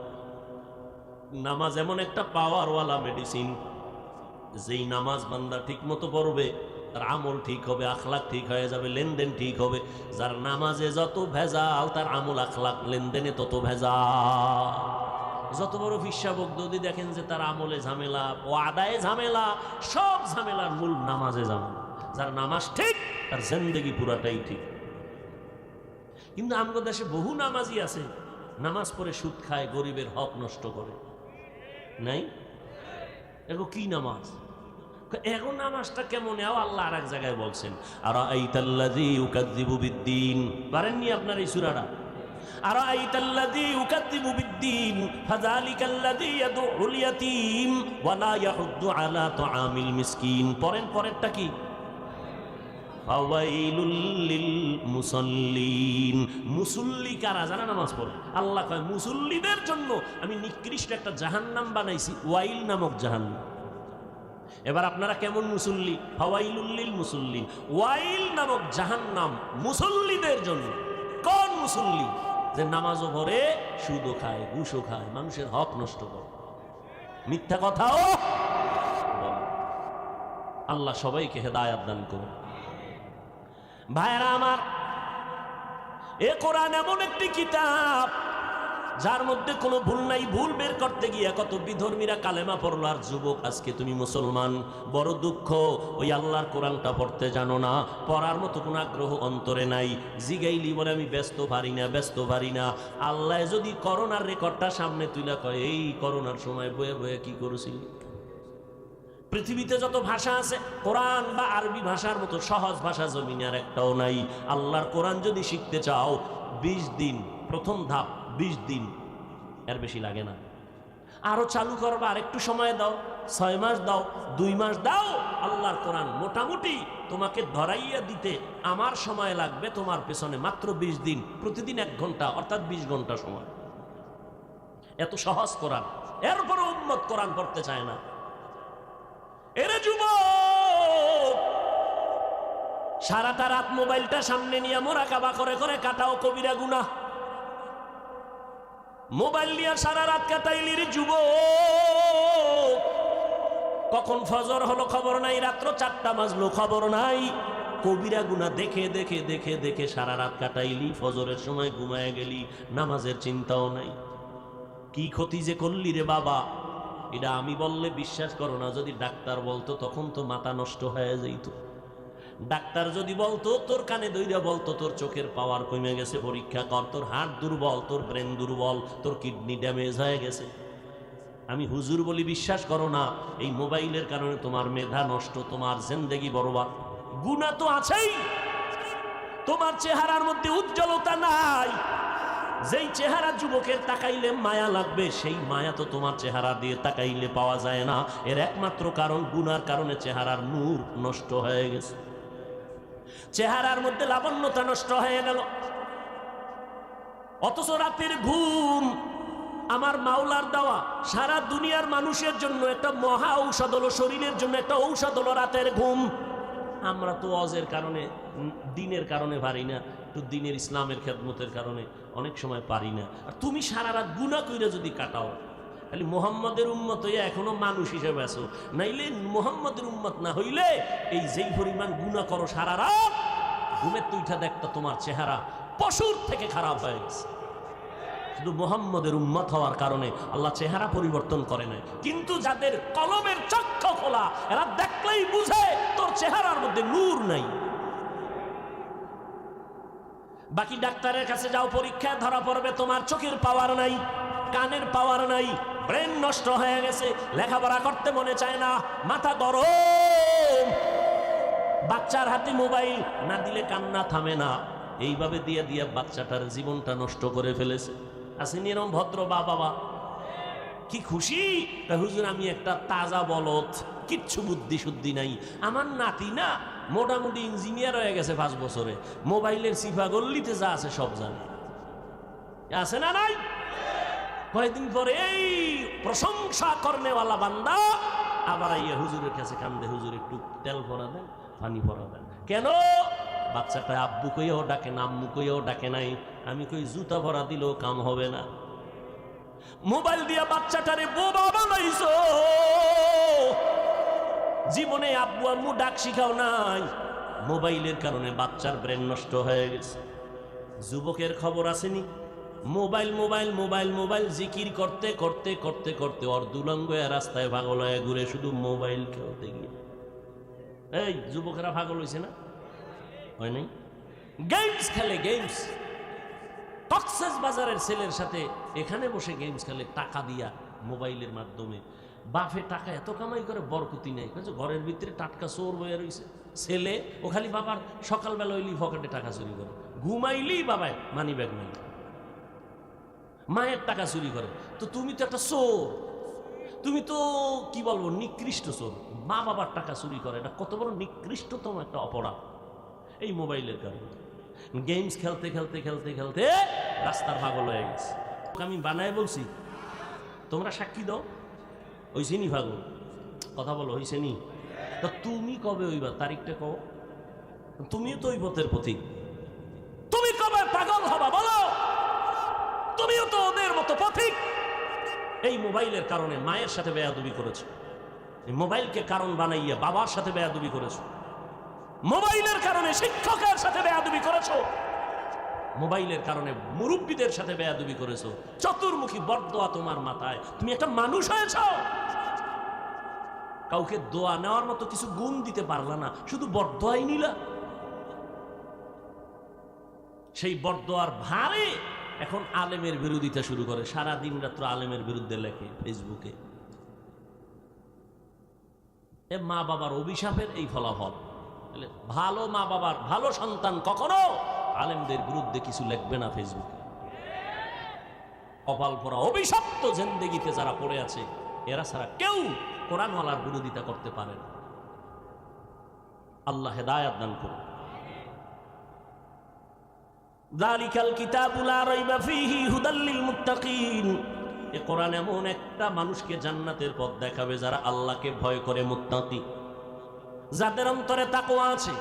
নামাজ এমন একটা পাওয়ারওয়ালা মেডিসিন, যেই নামাজ বান্দা ঠিক মতো পড়বে তার আমল ঠিক হবে, আখলাক ঠিক হয়ে যাবে, লেনদেন ঠিক হবে। যার নামাজে যত ভেজাল তার আমল আখলাক লেনদেনে তত ভেজাল। যত বড় ফিসাবক যদি দেখেন যে তার আমলে ঝামেলা, ও আদায়ে ঝামেলা, সব ঝামেলার মূল নামাজে ঝামেলা। যার নামাজ ঠিক তার জিন্দেগি পুরাটাই ঠিক। কিন্তু আমাদের দেশে বহু নামাজি আছে, নামাজ পড়ে সুদ খায়, গরিবের হক নষ্ট করে। নাই এগো কি নামাজ? এখন নামাজটা কেমন? আল্লাহ আর এক জায়গায় বলছেন আরাআইতাল্লাযী ইউকাযযিবু বিদ্দীন। পারেননি আপনার এই সূরাটা? আরাআইতাল্লাযী ইউকাযযিবু বিদ্দীন ফাযালিকাল্লাযী ইয়াদউল ইয়াতীম ওয়া লা ইয়াহুদ্দু আলা তুআমিল মিসকিন। পরেরটা কি? ফাওয়াইলুল লিল মুসাল্লিন। মুসল্লি কারা? যারা নামাজ পড়ে। আল্লাহ কয় মুসল্লিদের জন্য আমি নিকৃষ্ট একটা জাহান্নাম বানাইছি, ওয়াইল নামক জাহান্নাম। এবার আপনারা কেমন মুসল্লি? ফাওয়াইলুল লিল মুসাল্লিন, ওয়াইল নামক জাহান্নাম মুসল্লিদের জন্য। কোন মুসল্লি? যে নামাজও পড়ে, সুদও খায়, ঘুষও খায়, মানুষের হক নষ্ট করে, মিথ্যা কথাও বলে। আল্লাহ সবাইকে হেদায়েত দান করুন। ভাইরা আমার, এ কোরআন এমন একটি কিতাব যার মধ্যে কোনো ভুল নাই। ভুল বের করতে গিয়ে কত বিধর্মীরা কালেমা পড়লো, আর যুবক আজকে তুমি মুসলমান। বড় দুঃখ, ওই আল্লাহর কোরআনটা পড়তে জানো না, পড়ার মতো কোনো আগ্রহ অন্তরে নাই। জিগাইলি বলে আমি ব্যস্ত পারি না। আল্লাহ যদি করোনার রেকর্ডটা সামনে তুইলা কয়, এই করোনার সময় বয়ে বয়ে কি করেছিলি? পৃথিবীতে যত ভাষা আছে, কোরআন বা আরবি ভাষার মতো সহজ ভাষা জমিনে আর একটাও নাই। আল্লাহর কোরআন যদি শিখতে চাও 20 দিন, প্রথম ধাপ 20 দিন, এর বেশি লাগে না। আরো চালু করবা, আর একটু সময় দাও, 6 মাস দাও, 2 মাস দাও। আল্লাহর কোরআন মোটামুটি তোমাকে ধরাইয়া দিতে আমার সময় লাগবে তোমার পেছনে মাত্র 20 দিন, প্রতিদিন 1 ঘন্টা, অর্থাৎ 20 ঘন্টা সময়। এত সহজ কোরআন, এরপরে উম্মত কোরআন পড়তে চায় না। এরে যুবক, সারাটা রাত মোবাইলটা সামনে নিয়ে মোরাকাবা করে করে কাটাও কবিরা গুনাহ। মোবাইল নিয়ে সারা রাত কাটাইলি রে যুবক, কখন ফজর হলো খবর নাই, রাত্র 4টা বাজলো খবর নাই। কবিরা গুনাহ দেখে দেখে দেখে দেখে সারা রাত কাটাইলি, ফজরের সময় ঘুমায় গেলি, নামাজের চিন্তাও নাই। কি ক্ষতি যে করলি রে বাবা, এটা আমি বললে বিশ্বাস করো না। যদি ডাক্তার বলতো তখন তো মাথা নষ্ট হয়ে যাইত। ডাক্তার যদি বলতো, তোর কানে দইরা বলতো তোর চোখের পাওয়ার কমে গেছে, পরীক্ষা কর, তোর হার্ট দুর্বল, তোর ব্রেন দুর্বল, তোর কিডনি ড্যামেজ হয়ে গেছে। আমি হুজুর বলি বিশ্বাস করো না। এই মোবাইলের কারণে তোমার মেধা নষ্ট, তোমার জিন্দেগি বরবাদ। গুনাহ তো আছেই, তোমার চেহারার মধ্যে উজ্জ্বলতা নাই। যেই চেহারা যুবকের তাকাইলে মায়া লাগবে, সেই মায়া তো তোমার চেহারা দিয়ে তাকাইলে পাওয়া যায় না। এর একমাত্র কারণ গুনার কারণে চেহারার নূর নষ্ট হয়ে গেছে, চেহারার মধ্যে লাবণ্যতা নষ্ট হয়ে গেল। অথচ রাতের ঘুম আমার মাওলার দেওয়া, সারা দুনিয়ার মানুষের জন্য একটা মহা ঔষধ হলো, শরীরের জন্য একটা ঔষধ হলো রাতের ঘুম। আমরা তো অজের কারণে, দিনের কারণে পারি না, একটু দিনের ইসলামের খেদমতের কারণে অনেক সময় পারি না। আর তুমি সারা রাত গুনাহ কইরা যদি কাটাও, খালি মুহাম্মদের উম্মত হইয়া এখনো মানুষ হিসেবে আছো। নাইলে মুহাম্মদের উম্মত না হইলে এই যেই পরিমাণ গুনাহ করো সারা রাত, ঘুমের তুইটা দেখতো তোমার চেহারা পশুর থেকে খারাপ হয়ে গেছে। শুধু মুহাম্মদের উম্মত হওয়ার কারণে আল্লাহ চেহারা পরিবর্তন করে নাই। কিন্তু যাদের কলমের চক্ষু খোলা, এরা দেখলেই বুঝে তোর চেহারার মধ্যে নূর নাই। বাকি ডাক্তারের কাছে যাও, পরীক্ষায় ধরা পড়বে তোমার চোখের পাওয়ার নাই, কানের পাওয়ার নাই, ব্রেন নষ্ট হয়ে গেছে, লেখাপড়া করতে মনে চায় না, মাথা গরম। বাচ্চার হাতে মোবাইল না দিলে কান্না থামে না। এইভাবে দিয়ে দিয়ে বাচ্চাটার জীবনটা নষ্ট করে ফেলেছে। আসেনি এরকম ভদ্র বাবা, কি খুশি, হুজুর আমি একটা তাজা বলদ, কিচ্ছু বুদ্ধি শুদ্ধি নাই। আমার নাতি না মোটামুটি ইঞ্জিনিয়ার হয়ে গেছে 5 বছরে, মোবাইলের সিফা গল্লিতে যা আছে সব জানে। আছে না নাই? কয়েকদিন পরে এই প্রশংসা করনেওয়ালা বান্দা আবার আইয়া হুজুরের কাছে কান্দে, হুজুর একটু তেল ভরা দেন, পানি ভরা দেন। কেন? বাচ্চাটা আব্বু কইও ডাকে না, আম্মু কইও ডাকে নাই। আমি কই জুতা ভরা দিলেও কাম হবে না। মোবাইল দিয়া বাচ্চাটারে বোবা বানাইছো, জীবনে আব্বু আম্মু ডাক শিখাও নাই। মোবাইলের কারণে বাচ্চার ব্রেন নষ্ট হয়ে গেছে। যুবকের খবর আসেনি? মোবাইল মোবাইল মোবাইল মোবাইল জিকির করতে করতে করতে করতে ওর দুলঙ্গ রাস্তায় পাগল হয়ে ঘুরে শুধু মোবাইল খেলতে গিয়ে। এই যুবকেরা পাগল হয়েছে না? হয় নাই? গেমস খেলে, গেমস। কক্সেস বাজারের ছেলের সাথে এখানে বসে গেমস খেলে টাকা দিয়া, মোবাইলের মাধ্যমে। বাপে টাকা এত কামাই করে বরকতি নেই, ঘরের ভিতরে টাটকা চোর বয়ে রয়েছে। ছেলে ও খালি বাবার সকালবেলা ওইলি পকেটে টাকা চুরি করে, ঘুমাইলেই বাবায় মানি ব্যাগ নাই। মায়ের টাকা চুরি করে। তো তুমি তো একটা চোর, তুমি তো কি বলবো নিকৃষ্ট চোর। মা বাবার টাকা চুরি করে, এটা কত বড় নিকৃষ্টতম একটা অপরাধ। এই মোবাইলের কারণে গেমস খেলতে খেলতে খেলতে খেলতে রাস্তার পাগল হয়ে গেছে। আমি বানায় বলছি, তোমরা সাক্ষী দাও, হইছে নি পাগল? কথা বলো, হইছে নি? তা তুমি কবে হইবা, তারিখটা কও। তুমিও তো ওই পথের পথিক, তুমি কবে পাগল হবা বলো? তুমিও তো ওদের মতো পথিক। এই মোবাইলের কারণে মায়ের সাথে বেয়াদবি করেছো, এই মোবাইলকে কারণ বানাইয়া বাবার সাথে বেয়াদবি করেছো, মোবাইলের কারণে শিক্ষকের সাথে বেয়াদবি করেছো, মোবাইলের কারণে মুরব্বীদের সাথে বেয়াদবি করেছো। চতুর্মুখী বরদোয়া তোমার মাথায়। তুমি একটা মানুষ হয়েছ, কাউকে দোয়া নেওয়ার মতো কিছু গুণ দিতে পারলা না, শুধু বরদোয়াই নিলা। সেই বরদোয়ার ভারে এখন আলেমের বিরোধিতা শুরু করে, সারা দিন রাত্র আলেমের বিরুদ্ধে লেখে ফেসবুকে। এ মা বাবার অভিশাপের এই ফলাফল। ভালো মা বাবার ভালো সন্তান কখনো আলেমদের বিরুদ্ধে কিছু লিখবে না ফেসবুকে। কপাল পরা অভিশপ্ত জিন্দেগিতে যারা পড়ে আছে, এরা ছাড়া কেউ কোরআনওয়ালার বিরোধিতা করতে পারে না। আল্লাহ হেদায়েত দান করুন। যালিকাল কিতাবু লা রাইবা ফীহি হুদাল লিল মুত্তাকিন। এ কোরআন এমন একটা মানুষকে জান্নাতের পথ দেখাবে যারা আল্লাহকে ভয় করে, মুত্তাকি, যাদের অন্তরে তাকওয়া আছে,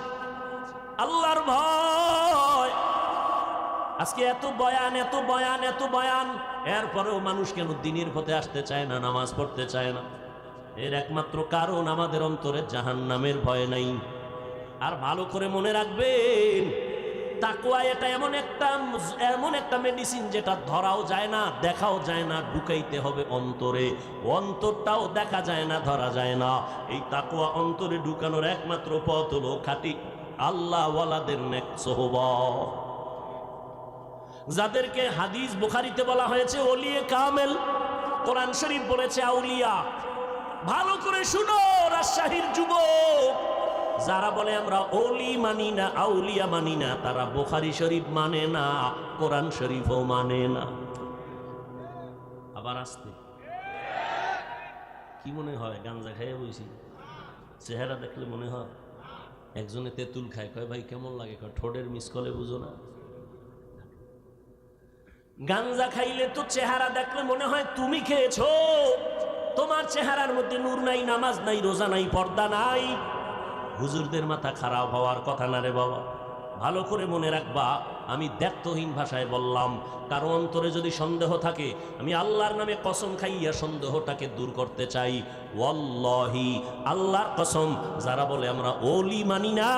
আল্লাহর ভয়। আজকে এত বয়ান এত বয়ান এত বয়ান, এরপরেও মানুষ কেন দিনের পথে আসতে চায় না, নামাজ পড়তে চায় না? এর একমাত্র কারণ আমাদের অন্তরে জাহান্নামের ভয় নাই। আর ভালো করে মনে রাখবেন, তাকওয়া এটা এমন একটা মেডিসিন যেটা ধরাও যায় না, দেখাও যায় না, ঢুকাইতে হবে অন্তরে। অন্তরটাও দেখা যায় না, ধরা যায় না। এই তাকওয়া অন্তরে ঢুকানোর একমাত্র পথ হলো খাঁটি আল্লাহ ওয়ালাদের নেক সোহবত, যাদেরকে হাদিস বুখারীতে বলা হয়েছে ওলিয়ে কামেল, কোরআন শরীফ বলেছে আউলিয়া। ভালো করে শুনো রাজশাহীর যুবক, যারা বলে আমরা ওলি মানি না, আউলিয়া মানি না, তারা বুখারী শরীফ মানে না, কোরআন শরীফও মানে না। আবার আসতে কি মনে হয় গাঞ্জা খাইয়ে বইছি? চেহারা দেখলে মনে হয় একজনে তেঁতুল খায়, কয় ভাই কেমন লাগে? ঠোঁটের মিস কলে বুঝো না? গাঞ্জা খাইলে তো চেহারা দেখলে মনে হয় তুমি খেয়েছো। তোমার চেহারার মধ্যে নূর নাই, নামাজ নাই, রোজা নাই, পর্দা নাই। হুজুরদের মাথা খারাপ হওয়ার কথা না রে বাবা। ভালো করে মনে রাখবা, আমি দ্ব্যর্থহীন ভাষায় বললাম, কারো অন্তরে যদি সন্দেহ থাকে, আমি আল্লাহর নামে কসম খাইয়া সন্দেহটাকে দূর করতে চাই। ওয়াল্লাহি, আল্লাহর কসম, যারা বলে আমরা ওলি মানি না,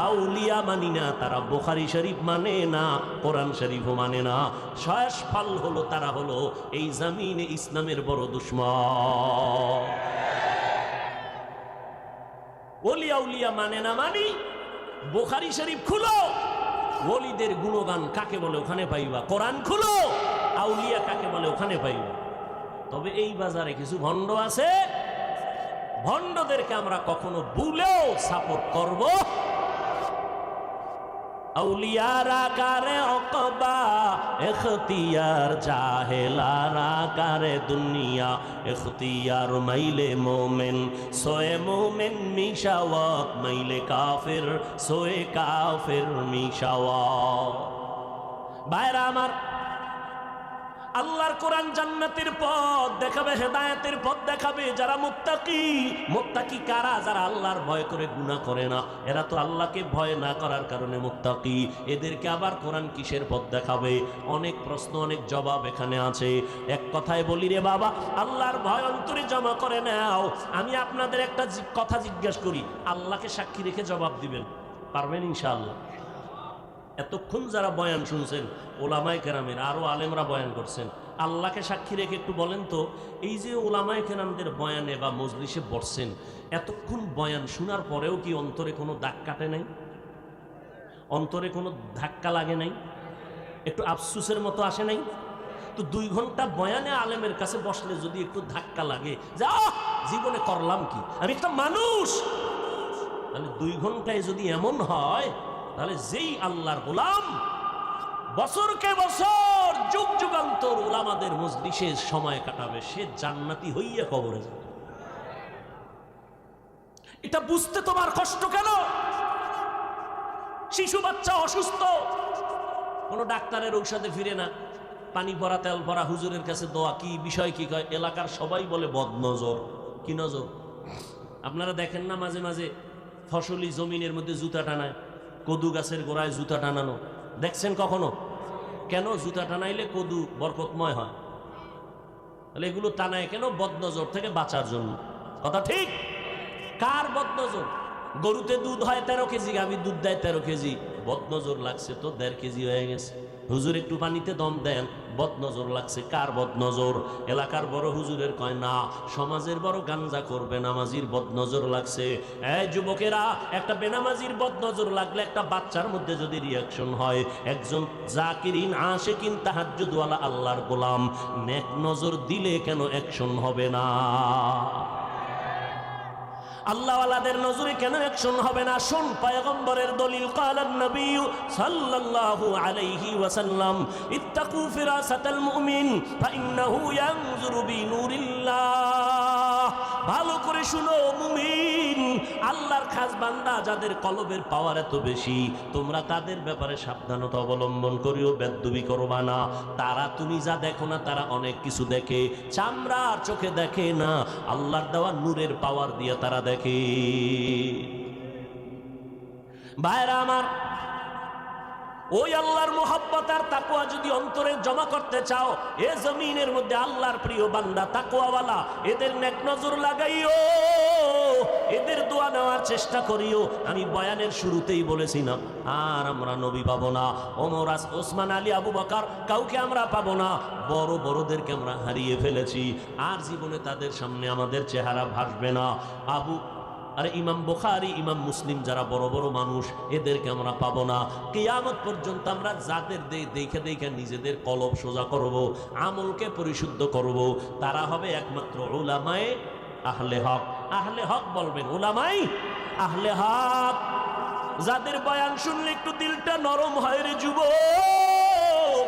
আউলিয়া মানি না, তারা বুখারী শরীফ মানে না, কোরআন শরীফও মানে না। শেষ ফল হলো তারা হলো এই জমিনে ইসলামের বড় দুশমন। ওলি আউলিয়া মানে না মানি, বুখারী শরীফ খুলো, ওলিদের গুণগান কাকে বলে ওখানে পাইবা। কোরআন খুলো, আউলিয়া কাকে বলে ওখানে পাইবা। তবে এই বাজারে কিছু ভণ্ড আছে, ভণ্ডদেরকে আমরা কখনো ভুলেও সাপোর্ট করব। আউলিয়ারা কারে অকবা এখতিয়ার, জাহেলারা কারে দুনিয়া এখতিয়ার। মাইলে মোমেন সোয়ে মোমেন মিশাওয়াত, মাইলে কাফের সোয়ে কাফের মিশাওয়াত। ভাইরা আমার, আল্লাহর কোরআন জান্নাতের পথ দেখাবে, হেদায়েতের পথ দেখাবে। যারা মুত্তাকি, মুত্তাকি কারা? যারা আল্লাহর ভয় করে গুনাহ করে না। এরা তো আল্লাহকে ভয় না করার কারণে মুত্তাকি। এদেরকে আবার কোরআন কিসের পথ দেখাবে? অনেক প্রশ্ন, অনেক জবাব এখানে আছে। এক কথায় বলি রে বাবা, আল্লাহর ভয় অন্তরে জমা করে নাও। আমি আপনাদের একটা কথা জিজ্ঞাসা করি, আল্লাহকে সাক্ষী রেখে জবাব দিবেন, পারবেন ইনশাআল্লাহ? এতক্ষণ যারা বয়ান শুনছেন, ওলামায়ে কেরামের আরো আলেমরা বয়ান করছেন, আল্লাহকে সাক্ষী রেখে একটু বলেন তো, এই যে ওলামায়ে কেরামদের বয়ানে বা মজলিসে বসছেন, এতক্ষণ বয়ান শোনার পরেও কি অন্তরে কোনো দাগ কাটে নাই? অন্তরে কোনো ধাক্কা লাগে নাই? একটু আফসোসের মতো আসে নাই? তো 2 ঘন্টা বয়ানে আলেমের কাছে বসলে যদি একটু ধাক্কা লাগে, যা জীবনে করলাম কি, আমি একটা মানুষ, তাহলে 2 ঘন্টায় যদি এমন হয়, তাহলে যেই আল্লাহর গোলাম বছরকে বছর যুগ যুগান্তর উলামাদের মজলিসে সময় কাটাবে, সে জান্নাতি হইয়া কবরে যাবে। এটা বুঝতে তোমার কষ্ট কেন? শিশু বাচ্চা অসুস্থ, কোন ডাক্তারের ঔষধে ফিরে না, পানি ভরা তেল ভরা হুজুরের কাছে দোয়া, কি বিষয় কি কয়, এলাকার সবাই বলে বদনজর। কি নজর? আপনারা দেখেন না মাঝে মাঝে ফসলি জমিনের মধ্যে জুতা টানায়, কদু গাছের গোড়ায় জুতা টানানো দেখছেন কখনো? কেন? জুতা টানাইলে কদু বরকতময় হয়। তাহলে এগুলো টানায় কেন? বদনজর থেকে বাঁচার জন্য। কথা ঠিক? কার বদনজর? গরুতে দুধ হয় 13 কেজি, গাভী দুধ দেয় 13 কেজি, বদনজর লাগছে তো 1.5 কেজি হয়ে গেছে। হুজুর একটু পানিতে দম দেন, বদনজর লাগছে। কার বদনজর? এলাকার বড় হুজুরের কয় না, সমাজের বড় গাঞ্জা করবে নামাজির বদনজর লাগছে। এই যুবকেরা, একটা বেনামাজির বদনজর লাগলে একটা বাচ্চার মধ্যে যদি রিয়াকশন হয়, একজন জাকিরিন আশিকিন তাহাজ্জুদওয়ালা আল্লাহর গোলাম নেক নজর দিলে কেন অ্যাকশন হবে না? আল্লাহওয়ালাদের নজরে কেন অ্যাকশন হবে না? শুন পয়গম্বরের দলিল, ক্বালান নবী সাল্লাল্লাহু আলাইহি ওয়াসাল্লাম, ইত্তাকু ফিরাসাতাল মুমিন ফাইন্নাহু ইয়ানজুরু বিনুরিল্লাহ। ভালো করে শুনো মুমিন, আল্লাহর খাস বান্দা যাদের কলবের পাওয়ার এত বেশি, তোমরা তাদের ব্যাপারে সাবধানতা অবলম্বন করিও, বেদ্যুবি করবা না। তারা তুমি যা দেখো না, তারা অনেক কিছু দেখে, চামড়ার চোখে দেখে না, আল্লাহর দেওয়া নূরের পাওয়ার দিয়ে তারা দেখে। ভাইরা আমার, ওই আল্লাহর মুহাব্বত আর তাকওয়া যদি অন্তরে জমা করতে চাও, এ জমিনের মধ্যে আল্লাহর প্রিয় বান্দা তাকওয়াওয়ালা, এদের নেক নজর লাগাইও, এদের দোয়া নেওয়ার চেষ্টা করিও। আমি বয়ানের শুরুতেই বলেছিলাম, আর আমরা নবী পাবো না, ওমর, ওসমান, আলী, আবু বকর, কাউকে আমরা পাবো না। বড় বড়দেরকে আমরা হারিয়ে ফেলেছি, আর জীবনে তাদের সামনে আমাদের চেহারা ভাসবে না। আরে ইমাম বুখারী, ইমাম মুসলিম, যারা বড় বড় মানুষ, এদেরকে আমরা পাবো না। কিয়ামত পর্যন্ত আমরা যাদের দেখে দেখে নিজেদের কলব সোজা করব, আমলকে পরিশুদ্ধ করব, তারা হবে একমাত্র উলামায়ে আহলে হক। আহলে হক বলবেন, উলামায়ে আহলে হক, যাদের বয়ান শুনলে একটু দিলটা নরম হয় রে যুবক।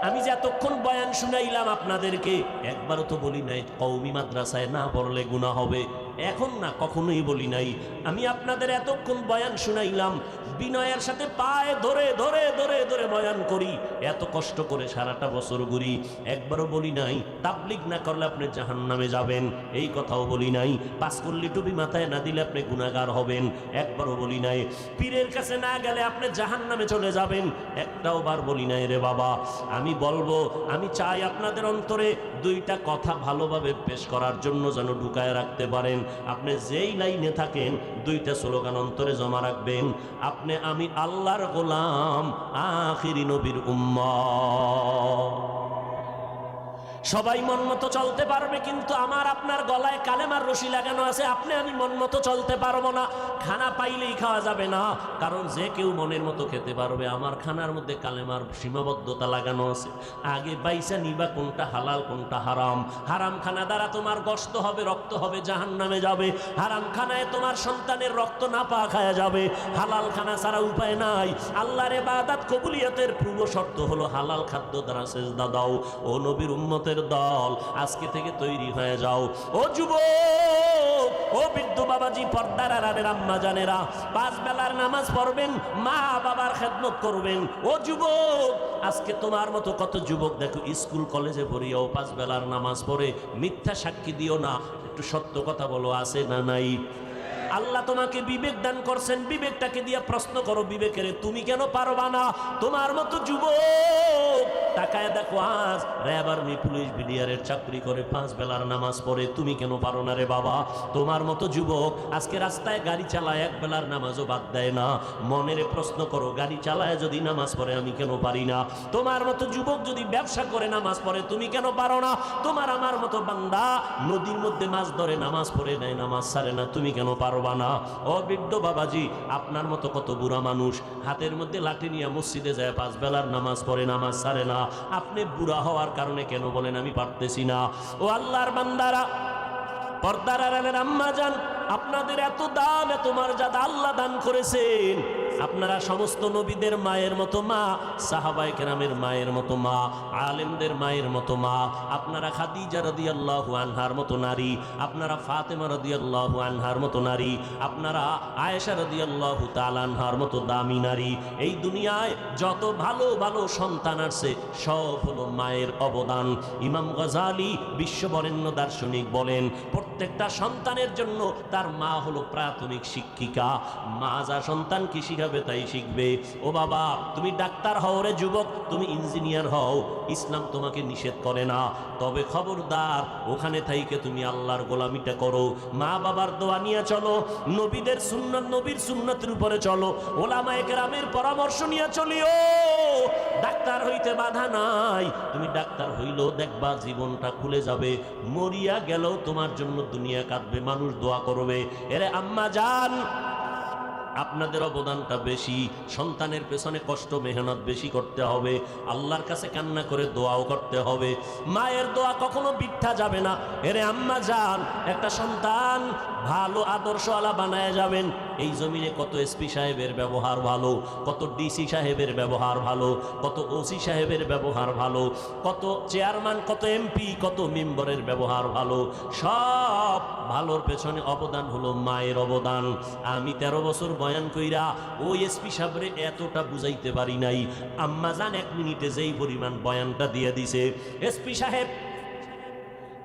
আমি যে এতক্ষণ বয়ান শুনাইলাম আপনাদেরকে, একবারও তো বলি নাই কওমি মাদ্রাসায় না পড়লে গুনাহ হবে। এখন না, কখনোই বলি নাই। আমি আপনাদের এতক্ষণ বয়ান শুনাইলাম, বিনয়ের সাথে পায়ে ধরে ধরে ধরে ধরে বয়ান করি, এত কষ্ট করে সারাটা বছর ঘুরি, একবারও বলি নাই তাবলিগ না করলে আপনি জাহান্নামে যাবেন, এই কথাও বলি নাই। পাঁচকল্লি টুপি মাথায় না দিলে আপনি গুনাহগার হবেন, একবারও বলি নাই। পীরের কাছে না গেলে আপনি জাহান্নামে চলে যাবেন, একটাও বার বলি নাই রে বাবা। আমি বলবো, আমি চাই আপনাদের অন্তরে দুইটা কথা ভালোভাবে পেশ করার জন্য যেন ঢুকায় রাখতে পারেন। আপনি যেই লাইনে থাকেন, দুইটা স্লোগান অন্তরে জমা রাখবেন, আপনি আমি আল্লাহর গোলাম, আখিরি নবীর উম্মত। সবাই মন মতো চলতে পারবে, কিন্তু আমার আপনার গলায় কালেমার রশি লাগানো আছে, আপনি আমি মন মতো চলতে পারবো না। খানা পাইলেই খাওয়া যাবে না, কারণ যে কেউ মনের মতো খেতে পারবে, আমার খানার মধ্যে কালেমার সীমাবদ্ধতা লাগানো আছে। আগে বাইসা নিবা কোনটা হালাল কোনটা হারাম। হারাম খানা দ্বারা তোমার গোশত হবে, রক্ত হবে, জাহান্নামে যাবে। হারাম খানায় তোমার সন্তানের রক্ত না পা খায়া যাবে। হালাল খানা ছাড়া উপায় নাই। আল্লাহর ইবাদত কবুলিয়তের পূর্ব শর্ত হলো হালাল খাদ্য দ্বারা সেজদা দাও। ও নবীর উম্মতের দল, আজকে থেকে তৈরি হয়ে যাও। ও যুবক, ও বৃদ্ধ বাবাজি, পর্দার আড়ালের আম্মা জানেরা, 5 বেলার নামাজ পড়বেন, মা বাবার খেদমত করবেন। ও যুবক, আজকে তোমার মতো কত যুবক দেখো স্কুল কলেজে পড়িয়াও 5 বেলার নামাজ পড়ে। মিথ্যা সাক্ষী দিও না, একটু সত্য কথা বলো, আছে না নাই? আল্লাহ তোমাকে বিবেক দান করছেন, বিবেকটাকে দিয়ে প্রশ্ন করো, বিবেকের তুমি কেন পারবা না? তোমার মতো যুবক তাকায় দেখো, আজ র্যাব আর্মি পুলিশ বিডিআরের চাকরি করে 5 বেলার নামাজ পড়ে, তুমি কেন পারো না রে বাবা? তোমার মতো যুবক আজকে রাস্তায় গাড়ি চালায়, 1 বেলার নামাজও বাদ দেয় না। মনের প্রশ্ন করো, গাড়ি চালায় যদি নামাজ পড়ে, আমি কেন পারি না? তোমার মতো যুবক যদি ব্যবসা করে নামাজ পড়ে, তুমি কেন পারো না? তোমার আমার মতো বান্দা নদীর মধ্যে মাছ ধরে নামাজ পড়ে নেয়, নামাজ ছাড়ে না, তুমি কেন পারো না? ও বৃদ্ধ বাবাজি, আপনার মতো কত বুড়া মানুষ হাতের মধ্যে লাঠি নিয়ে মসজিদে যায়, 5 বেলার নামাজ পড়ে, নামাজ ছাড়ে না। আপনি বুড়া হওয়ার কারণে কেন বলেন আমি পারতেছি না? ও আল্লাহর বান্দারা, পর্দার আড়ালের আম্মা জান, আপনাদের এত দাম, এত মর্যাদা আল্লাহ দান করেছেন। আপনারা সমস্ত নবীদের মায়ের মতো মা, সাহাবায়ে কেরামের মায়ের মতো মা, আলেমদের মায়ের মতো মা। আপনারা খাদিজা রাদিয়াল্লাহু আনহার মতো নারী, আপনারা ফাতেমা রাদিয়াল্লাহু আনহার মতো নারী, আপনারা আয়েশা রাদিয়াল্লাহু তাআলা আনহার মতো দামি নারী। এই দুনিয়ায় যত ভালো ভালো সন্তান আছে সব হলো মায়ের অবদান। ইমাম গজালি বিশ্ববরেণ্য দার্শনিক বলেন, প্রত্যেকটা সন্তানের জন্য তার মা হলো প্রাথমিক শিক্ষিকা। মা যা সন্তানকে শিখাবে তাই শিখবে। ও বাবা, তুমি ডাক্তার হও রে যুবক, তুমি ইঞ্জিনিয়ার হও, ইসলাম তোমাকে নিষেধ করে না, তবে খবরদার ওখানে থাইকে তুমি আল্লাহর গোলামিটা করো। মা বাবার দোয়া নিয়ে চলো, নবীদের সুন্নাত, নবীর সুন্নাতের উপরে চলো, ওলামায়ে কেরামের পরামর্শ নিয়ে চলিও। ডাক্তার হইতে বাধা নাই, তুমি ডাক্তার হইলেও দেখবা জীবনটা খুলে যাবে, মরিয়া গেলেও তোমার জন্য দুনিয়া কাঁদবে, মানুষ দোয়া করবে। এরে আম্মা জান, আপনাদের অবদানটা বেশি, সন্তানের পেছনে কষ্ট মেহনত বেশি করতে হবে, আল্লাহর কাছে কান্না করে দোয়াও করতে হবে। মায়ের দোয়া কখনো বৃথা যাবে না। এরে আম্মা জান, একটা সন্তান ভালো আদর্শওয়ালা বানায় যাবেন। এই জমিনে কত এসপি সাহেবের ব্যবহার ভালো, কত ডিসি সাহেবের ব্যবহার ভালো, কত ওসি সাহেবের ব্যবহার ভালো, কত চেয়ারম্যান, কত এমপি, কত মেম্বারের ব্যবহার ভালো। সব ভালোর পেছনে অবদান হলো মায়ের অবদান। আমি 13 বছর বয়ান কইরা ওই এসপি সাহেবরে এতটা বুঝাইতে পারি নাই। আম্মা জান 1 মিনিটে যেই পরিমাণ বয়ানটা দিয়ে দিছে। এসপি সাহেব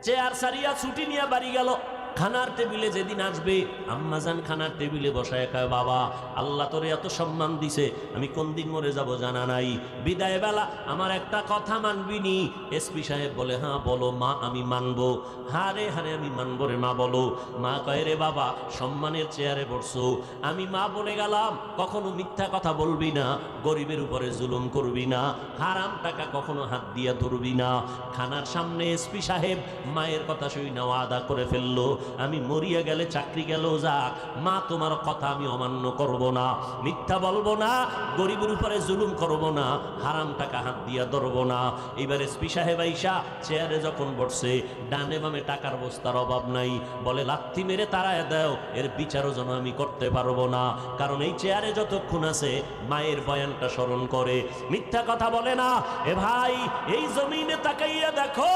চেয়ার সারিয়া ছুটি নিয়ে বাড়ি গেল। খানার টেবিলে যেদিন আসবে, আম্মাজান খানার টেবিলে বসায় কয়, বাবা আল্লাহ তোরে এত সম্মান দিছে, আমি কোন দিন মরে যাব জানা নাই, বিদায় বেলা আমার একটা কথা মানবি নি? এসপি সাহেব বলে, হ্যাঁ বলো মা, আমি মানবো। হারে হারে আমি মানবো রে মা, বলো। মা কয়, রে বাবা সম্মানের চেয়ারে বসছো, আমি মা বলে গেলাম কখনো মিথ্যা কথা বলবি না, গরিবের উপরে জুলুম করবি না, হারাম টাকা কখনো হাত দিয়া ধরবি না। খানার সামনে এসপি সাহেব মায়ের কথা শুই না ওয়াদা করে ফেললো, আমি মরিয়া গেলে চাকরি গেল যাক, মা তোমার কথা আমি অমান্য করব না, মিথ্যা বলবো না, গরিবের উপরে জুলুম করব না, হারাম টাকা হাত দিয়া ধরবো না। এবার এসপি সাহেব আইসা চেয়ারে যখন বসছে, ডানে বামে টাকার বস্তার অভাব নাই, বলে লাথি মেরে তাড়ায় দাও, এর বিচারও যেন আমি করতে পারবো না, কারণ এই চেয়ারে যতক্ষণ আছে মায়ের বয়ানটা স্মরণ করে, মিথ্যা কথা বলে না। এ ভাই, এই জমিনে তাকাইয়া দেখো,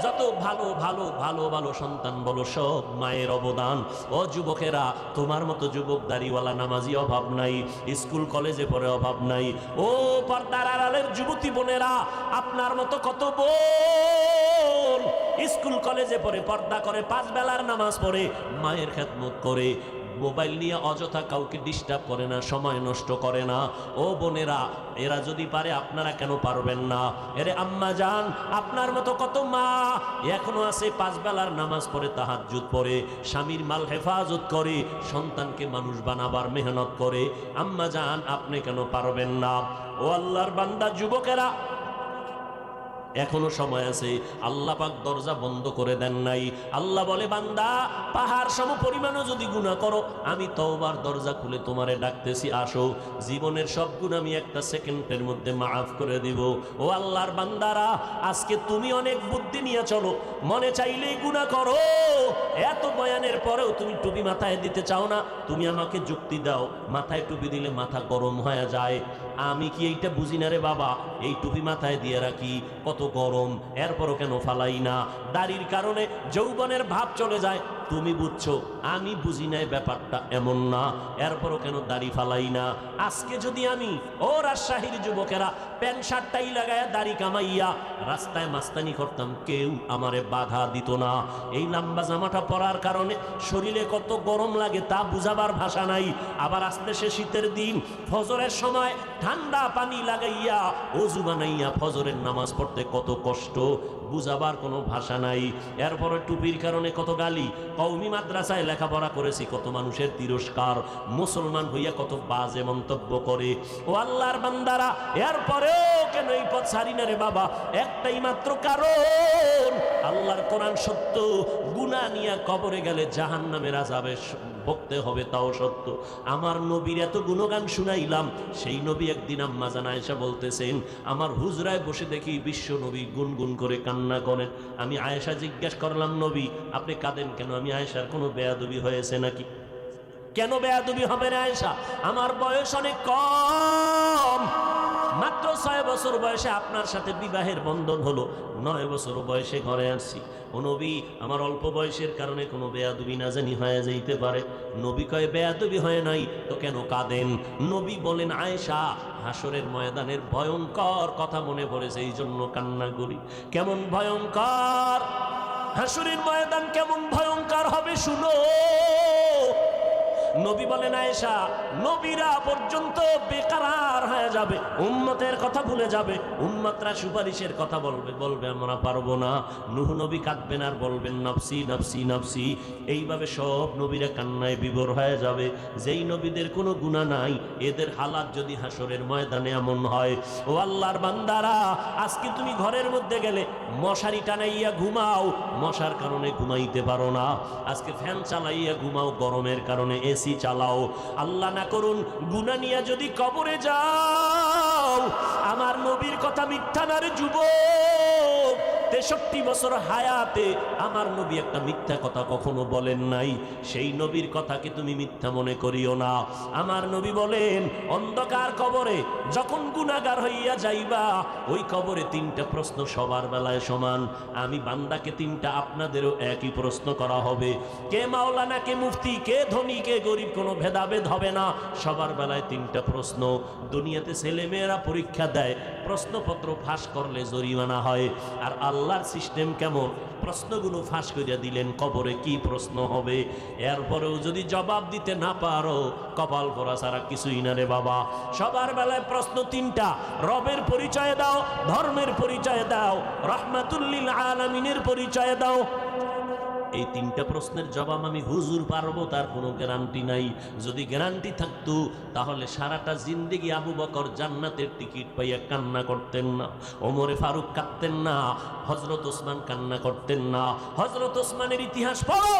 যত ভালো ভালো ভালো ভালো সন্তান বলো সব মায়ের অবদান। ও যুবকেরা, তোমার মতো যুবক দাড়িওয়ালা নামাজি অভাব নাই, স্কুল কলেজে পড়ে অভাব নাই। ও পর্দার আড়ালের যুবতী বোনেরা, আপনার মতো কত বোন স্কুল কলেজে পড়ে, পর্দা করে, 5 বেলার নামাজ পড়ে, মায়ের খেদমত করে, মোবাইল নিয়ে অযথা কাউকে ডিস্টার্ব করে না, সময় নষ্ট করে না। ও বোনেরা, এরা যদি পারে আপনারা কেন পারবেন না? এরে আম্মা জান, আপনার মতো কত মা এখনো আছে 5 বেলার নামাজ পড়ে, তাহাজ্জুদ পড়ে, স্বামীর মাল হেফাজত করে, সন্তানকে মানুষ বানাবার মেহনত করে। আম্মা জান, আপনি কেন পারবেন না? ও আল্লাহর বান্দা যুবকেরা, এখনো সময় আছে, আল্লাহ পাক দরজা বন্ধ করে দেন নাই। আল্লাহ বলে, বান্দা পাহাড় সম পরিমাণও যদি গুনাহ করো, আমি তওবার দরজা খুলে তোমারে ডাকতেছি, আসো, জীবনের সব গুনাহ আমি একটা সেকেন্ডের মধ্যে মাফ করে দিব। ও আল্লাহর বান্দারা, আজকে তুমি অনেক বুদ্ধি নিয়ে চলো, মনে চাইলেই গুনাহ করো, এত বয়ানের পরেও তুমি টুপি মাথায় দিতে চাও না। তুমি আমাকে যুক্তি দাও, মাথায় টুপি দিলে মাথা গরম হয়ে যায়, আমি কি এইটা বুঝি না রে বাবা? এই টুপি মাথায় দিয়ে রাখি, কত গরম, এরপরও কেন ফালাই না? দাড়ির কারণে যৌবনের ভাব চলে যায়, তুমি বুঝছো, আমি বুঝি নাই ব্যাপারটা এমন না, এরপরও কেন দাড়ি ফালাই না? আজকে যদি আমি, ও রাজশাহীর যুবকেরা, প্যান্ট শার্টটাই লাগায়া দাড়ি কামাইয়া রাস্তায় মাস্তানি করতাম, কেউ আমারে বাধা দিত না। এই লম্বা জামাটা পরার কারণে শরীরে কত গরম লাগে তা বুঝাবার ভাষা নাই। আবার আসতেছে শীতের দিন, ফজরের সময় ঠান্ডা পানি লাগাইয়া ওযু বানাইয়া ফজরের নামাজ পড়তে কত কষ্ট, বুঝাবার কোনো ভাষা নাই। এরপরে টুপির কারণে কত গালি, কওমি মাদ্রাসায় লেখাপড়া করেছি, কত মানুষের তিরস্কার, মুসলমান হইয়া কত বাজে মন্তব্য করে। ও আল্লাহর বান্দারা, এরপরেও কেন এই পথ ছাড়ি না রে বাবা? একটাই মাত্র কারণ, আল্লাহর কোরআন সত্য, গুনাহ নিয়ে কবরে গেলে জাহান্নামের আযাবে বকতে হবে তাও সত্য। আমার নবীর এত গুণগান শুনাইলাম, সেই নবী একদিন আম্মা জান আয়েশা বলতেছেন, আমার হুজরায় বসে দেখি বিশ্ব নবী গুনগুন করে কান্না করেন। আমি আয়েশা জিজ্ঞাসা করলাম, নবী আপনি কাঁদেন কেন? আমি আয়েশার কোনো বেয়াদবি হয়েছে নাকি? কেন বেয়াদবি হবে না আয়েশা? আমার বয়স অনেক কম, মাত্র 6 বছর বয়সে আপনার সাথে বিবাহের বন্ধন হলো, 9 বছর বয়সে ঘরে আসছি। ও নবী, আমার অল্প বয়সের কারণে কোনো বেয়াদবি না জানি হয়ে যাইতে পারে। নবী কয়, বেয়াদবি হয় নাই তো কেন কাঁদেন? নবী বলেন, আয়েশা হাসরের ময়দানের ভয়ঙ্কর কথা মনে পড়েছে, এই জন্য কান্না করি। কেমন ভয়ঙ্কর? হাসরের ময়দান কেমন ভয়ঙ্কর হবে শুনো। নবী বলেন, আয়েশা নবীরা পর্যন্ত বেকারার হয়ে যাবে, উম্মতের কথা ভুলে যাবে, উম্মতরা সুপারিশের কথা বলবে আমরা পারবো না। নূহ নবী কাঁদবেন আর বলবেন নফসি নফসি নফসি। এইভাবে সব নবীরা কান্নায় বিভোর হয়ে যাবে। যেই নবীদের কোনো গুনাহ নাই, এদের হালাত যদি হাসরের ময়দানে এমন হয়, ও আল্লাহর বান্দারা, আজকে তুমি ঘরের মধ্যে গেলে মশারি টানাইয়া ঘুমাও, মশার কারণে ঘুমাইতে পারো না। আজকে ফ্যান চালাইয়া ঘুমাও, গরমের কারণে এসি চালাও। আল্লাহ না করুন গুনাহ নিয়ে যদি কবরে যাও, আমার নবীর কথা মিথ্যা না রে যুবক। 63 বছর হায়াতে আমার নবী একটা মিথ্যা কথা কখনো বলেন নাই। সেই নবীর কথাকে তুমি মিথ্যা মনে করিও না। আমার নবী বলেন, অন্ধকার কবরে যখন গুনাহগার হইয়া যাইবা, ওই কবরে 3টা প্রশ্ন সবার বেলায় সমান। আমি বান্দাকে 3টা, আপনাদেরও একই প্রশ্ন করা হবে। কে মাওলানা, কে মুফতি, কে ধনী, কে গরিব, কোনো ভেদাভেদ হবে না। সবার বেলায় 3টা প্রশ্ন। দুনিয়াতে ছেলেমেয়েরা পরীক্ষা দেয়, প্রশ্নপত্র ফাঁস করলে জরিমানা হয়। আর আল্লাহর সিস্টেম কেমন? প্রশ্নগুলো ফাঁস করিয়া দিলেন, কবরে কি প্রশ্ন হবে। এরপরেও যদি জবাব দিতে না পারো, কপাল পরা ছাড়া কিছুই না রে বাবা। সবার বেলায় প্রশ্ন 3টা। রবের পরিচয় দাও, ধর্মের পরিচয় দাও, রাহমাতুল লিল আলামিনের পরিচয় দাও। এই 3টা প্রশ্নের জবাব আমি হুজুর পারবো তার কোনো গ্যারান্টি নাই। যদি গ্যারান্টি থাকতো তাহলে সারাটা জিন্দেগি আবু বকর জান্নাতের টিকিট পাইয়া কান্না করতেন না, ওমরে ফারুক কাঁদতেন না, হযরত ওসমান কান্না করতেন না। হযরত ওসমানের ইতিহাস পড়ো,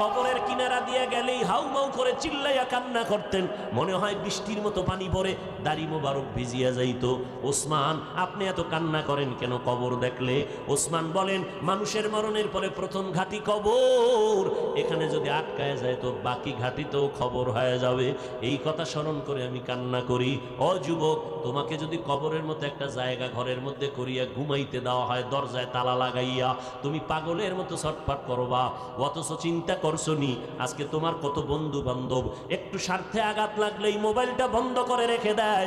কবরের কিনারা দিয়ে গেলেই হাউমাউ করে চিল্লাইয়া কান্না করতেন, মনে হয় বৃষ্টির মতো পানি পড়ে দাড়ি মোবারক ভিজিয়া যাইত। ওসমান, আপনি এত কান্না করেন কেন কবর দেখলে? ওসমান বলেন, মানুষের মরণের পরে প্রথম ঘাটি কবর, এখানে যদি আটকায় যায় তো বাকি ঘাটিতেও খবর হয়ে যাবে। এই কথা স্মরণ করে আমি কান্না করি। ও যুবক, তোমাকে যদি কবরের মতো একটা জায়গা ঘরের মধ্যে করিয়া ঘুমাইতে দেওয়া হয়, দরজায় তালা লাগাইয়া, তুমি পাগলের মতো ছটফট করবা। অথচ চিন্তা করছো নি, আজকে তোমার কত বন্ধু বান্ধব একটু স্বার্থে আঘাত লাগলেই মোবাইলটা বন্ধ করে রেখে দেয়,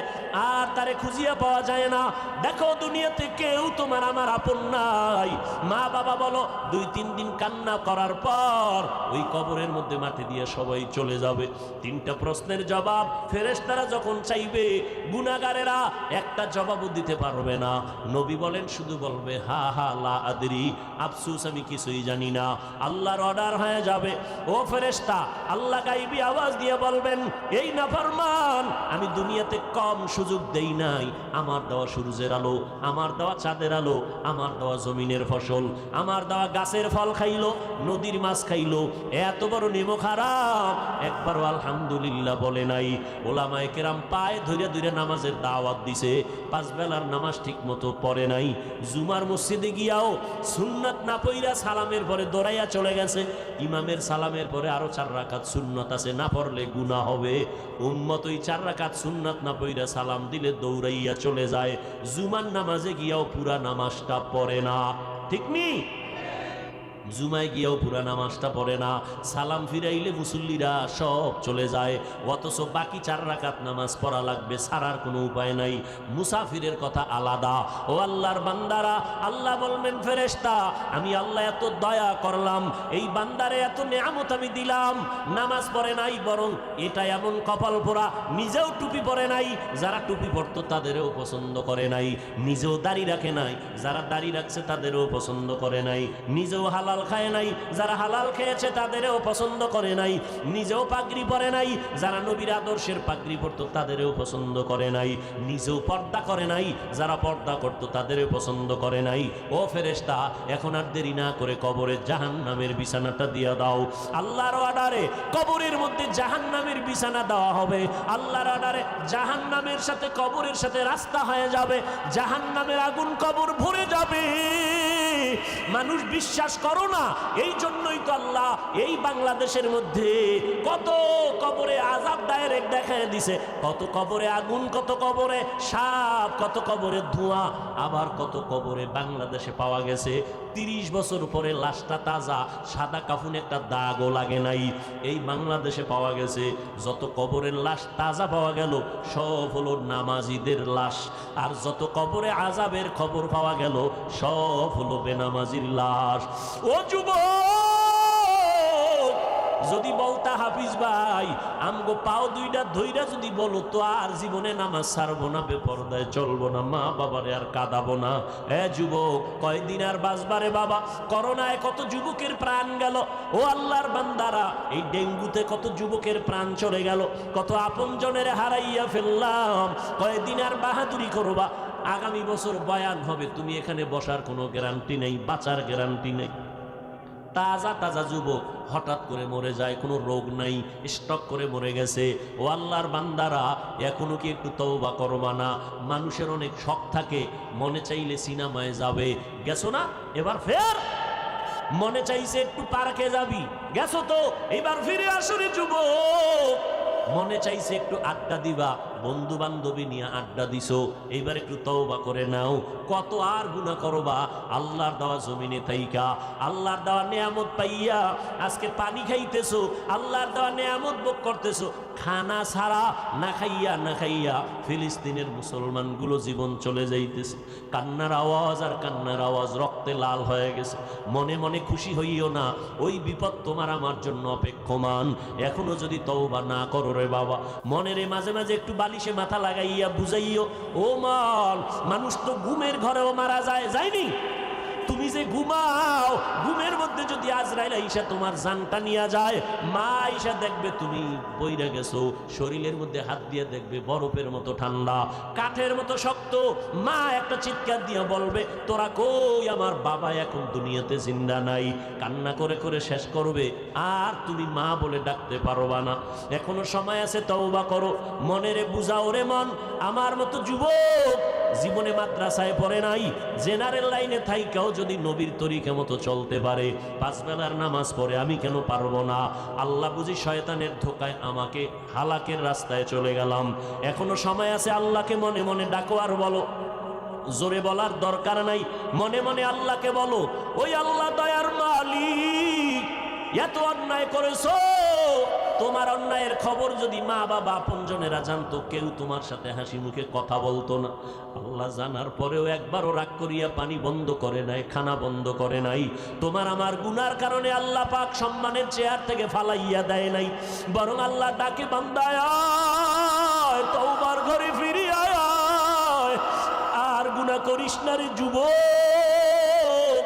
আর তারে খুঁজিয়া পাওয়া যায় না। দেখো দুনিয়াতে কেউ তোমার আমার আপন নাই। মা বাবা বলো, 2-3 দিন কান্না করার পর ওই কবরের মধ্যে মাটি দিয়ে সবাই চলে যাবে। 3টা প্রশ্নের জবাব ফেরেশতারা যখন চাইবে, গুনাহগারেরা একটা জবাবও দিতে পারবে না। নবী বলেন, শুধু বলবে হা হা লা আদরি, আফসোস আমি কিছুই জানি না। আল্লাহর অর্ডার হয়ে যাবে, ও ফেরেশতা, আল্লাহ গায়বী আওয়াজ দিয়ে বলবেন, এই নাফরমান, আমি দুনিয়াতে কম সুযোগ দেই নাই। আমার দেওয়া সূর্যের আলো, আমার দেওয়া চাঁদের আলো, আমার দেওয়া জমিনের ফসল, আমার দেওয়া গাছের ফল খাইলো, নদীর মাছ খাইলো, এত বড় নেমো খারাপ, একবারও আলহামদুলিল্লাহ বলে নাই। ওলামায়ে কেরাম পায়ে ধরে ধরে নামাজের দাওয়াত দিছে, 5 বেলার নামাজ ঠিক মতো পড়ে নাই। জুমার মসজিদে গিয়াও সুন্নাত না পইরা সালামের পরে দৌড়াইয়া চলে গেছে। ইমামের সালামের পরে আরো 4 রাকাত সুন্নাত আছে, না পড়লে গুনাহ হবে। উম্মত ওই 4 রাকাত সুন্নাত না পইরা সালাম দিলে দৌড়াইয়া চলে যায়। জুমার নামাজে গিয়াও পুরা নামাজটা পড়ে না, ঠিক নি? জুমায় গিয়েও পুরা নামাজটা পড়ে না, সালাম ফিরাইলে মুসল্লিরা সব চলে যায়। অথচ বাকি 4 রাকাত নামাজ পড়া লাগবে, ছাড়ার কোনো উপায় নাই। মুসাফিরের কথা আলাদা। ও আল্লাহর বান্দারা, আল্লাহ বলবেন, ফেরেশতা, আমি আল্লাহ এত দয়া করলাম, এই বান্দারে এত নেয়ামত আমি দিলাম, নামাজ পড়ে নাই, বরং এটা এমন কপাল পোড়া, নিজেও টুপি পরে নাই, যারা টুপি পরতো তাদেরও পছন্দ করে নাই, নিজেও দাড়ি রাখে নাই, যারা দাড়ি রাখছে তাদেরও পছন্দ করে নাই, নিজেও হালাল খায় নাই, যারা হালাল খেয়েছে তাদেরও পছন্দ করে নাই, নিজেও পাগড়ি পরে নাই, যারা নবীর আদর্শের পাগড়ি পরতো তাদেরও পছন্দ করে নাই, নিজেও পর্দা করে নাই, যারা পর্দা করতো তাদেরও পছন্দ করে নাই। ও ফেরেশতা, এখন আর দেরি না করে কবরে জাহান্নামের বিছানাটা দিয়ে দাও। আল্লাহর অর্ডারে কবরের মধ্যে জাহান্নামের বিছানা দেওয়া হবে। আল্লাহর অর্ডারে জাহান্নামের সাথে কবরের সাথে রাস্তা হয়ে যাবে, জাহান্নামের আগুন কবর ভরে যাবে। মানুষ বিশ্বাস করো না, এই জন্যই তো আল্লাহ এই বাংলাদেশের মধ্যে কত কবরে আযাব ডাইরেক্ট দেখায় দিছে, কত কবরে আগুন, কত কবরে সাপ, কত কবরে ধোঁয়া, আবার কত কবরে বাংলাদেশে পাওয়া গেছে 30 বছর পরে লাশটা তাজা, সাদা কাফুনে একটা দাগও লাগে নাই। এই বাংলাদেশে পাওয়া গেছে যত কবরের লাশ তাজা পাওয়া গেল সব হলো নামাজিদের লাশ, আর যত কবরে আযাবের খবর পাওয়া গেল সব হলো বেনামাজির লাশ। ও যুবক, যদি বলতা হাফিজ ভাই আমগো পাও দুইটা ধইরা যদি বলো তো আর জীবনে নামাজ ছাড়বো না, বেপরদায় চলবো না, মা বাবারে আর কাঁদাবো না। যুবক, কয়দিন আর বাঁচবারে বাবা? করোনায় কত যুবকের প্রাণ গেল। ও আল্লাহর বান্দারা, এই ডেঙ্গুতে কত যুবকের প্রাণ চলে গেল, কত আপনজনের হারাইয়া ফেললাম। কয়দিন আর বাহাদুরি করবা? আগামী বছর বয়ান হবে, তুমি এখানে বসার কোনো গ্যারান্টি নেই, বাঁচার গ্যারান্টি নেই। তাজা তাজা যুবক হঠাৎ করে মরে যায়, কোনো রোগ নাই, স্টক করে মরে গেছে। ও আল্লাহর বান্দারা, এখনো কি একটু তওবা করবা না? মানুষের অনেক শখ থাকে, মনে চাইলে সিনেমায় যাবে, গেছো না? এবার ফের মনে চাইছে একটু পার্কে যাবি, গেছো তো, এবার ফিরে আসরে যুবক। মনে চাইছে একটু আড্ডা দিবা, বন্ধু বান্ধবী নিয়ে আড্ডা দিছো, এইবার একটু তওবা করে নাও। কত আর গুনাহ করবা আল্লাহর দেওয়া জমিনে থাইকা, আল্লাহর দেওয়া নেয়ামত পাইয়া আজকে পানি খাইতেছো, আল্লাহর দেওয়া নেয়ামত ভোগ করতেছো। খানা ছাড়া না খাইয়া না খাইয়া ফিলিস্তিনের মুসলমানগুলো জীবন চলে যাইতেছে। কান্নার আওয়াজ আর কান্নার আওয়াজ রক্তে লাল হয়ে গেছে। মনে মনে খুশি হইও না, ওই বিপদ তোমার আমার জন্য অপেক্ষমান। এখনো যদি তওবা না করো রে বাবা, মনেরে মাঝে মাঝে একটু বালিশে মাথা লাগাইয়া বুঝাইও, ও মন, মানুষ তো ঘুমের ঘরেও মারা যায়, যায়নি? তুমি যে ঘুমাও, ঘুমের মধ্যে যদি আজরাইল আইসা তোমার জানটা নিয়ে যায়, মা আইসা দেখবে তুমি বইরা গেছো, শরীরের মধ্যে হাত দিয়ে দেখবে বরফের মতো ঠান্ডা, কাঠের মতো শক্ত। মা একটা চিৎকার দিয়ে বলবে, তোরা কই? আমার বাবা এখন দুনিয়াতে জিন্দা নাই। কান্না করে করে শেষ করবে, আর তুমি মা বলে ডাকতে পারবা না। এখনো সময় আছে, তওবা করো, মনেরে বুঝাও রে মন। আমার মতো যুবক জীবনে মাদ্রাসায় পড়ে নাই, জেনারেল লাইনে থাইকাও যদি নবীর তরিকা মতো চলতে পারে, 5 বেলার নামাজ পড়ে, আমি কেন পারবো না? আল্লাহ বুঝি শয়তানের ধোকায় আমাকে হালাকের রাস্তায় চলে গেলাম। এখনো সময় আছে, আল্লাহকে মনে মনে ডাকো আর বলো, জোরে বলার দরকার নাই, মনে মনে আল্লাহকে বলো, ওই আল্লাহ দয়ার মালিক, এত অন্যায় করেছো, তোমার অন্যায়ের খবর যদি মা বাবা আপনজনেরা জানতো, কেউ তোমার সাথে হাসি মুখে কথা বলতো না। আল্লাহ জানার পরেও একবারও রাগ করিয়া পানি বন্ধ করে নাই, খানা বন্ধ করে নাই। তোমার আমার গুনার কারণে আল্লাহ পাক সম্মানের চেয়ার থেকে ফালাইয়া দেয় নাই, বরং আল্লাহ ডাকে, বান্দায় আয়, তওবার ঘরে ফিরে আয়, আর গুনাহ করিস না রে যুবক।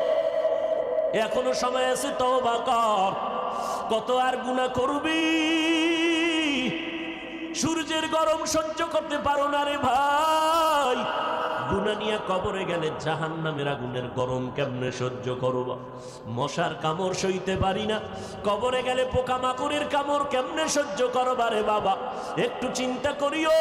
এখনো সময় আছে, তওবা কর। কত আর গুনাহ করবি? সূর্যের গরম সহ্য করতে পারো না রে ভাই, গুনাহ নিয়ে কবরে গেলে জাহান্নামের আগুনের গরম কেমনে সহ্য করবা? মশার কামড় সইতে পারি না, কবরে গেলে পোকামাকড়ের কামড় কেমনে সহ্য করবা রে বাবা? একটু চিন্তা করিও,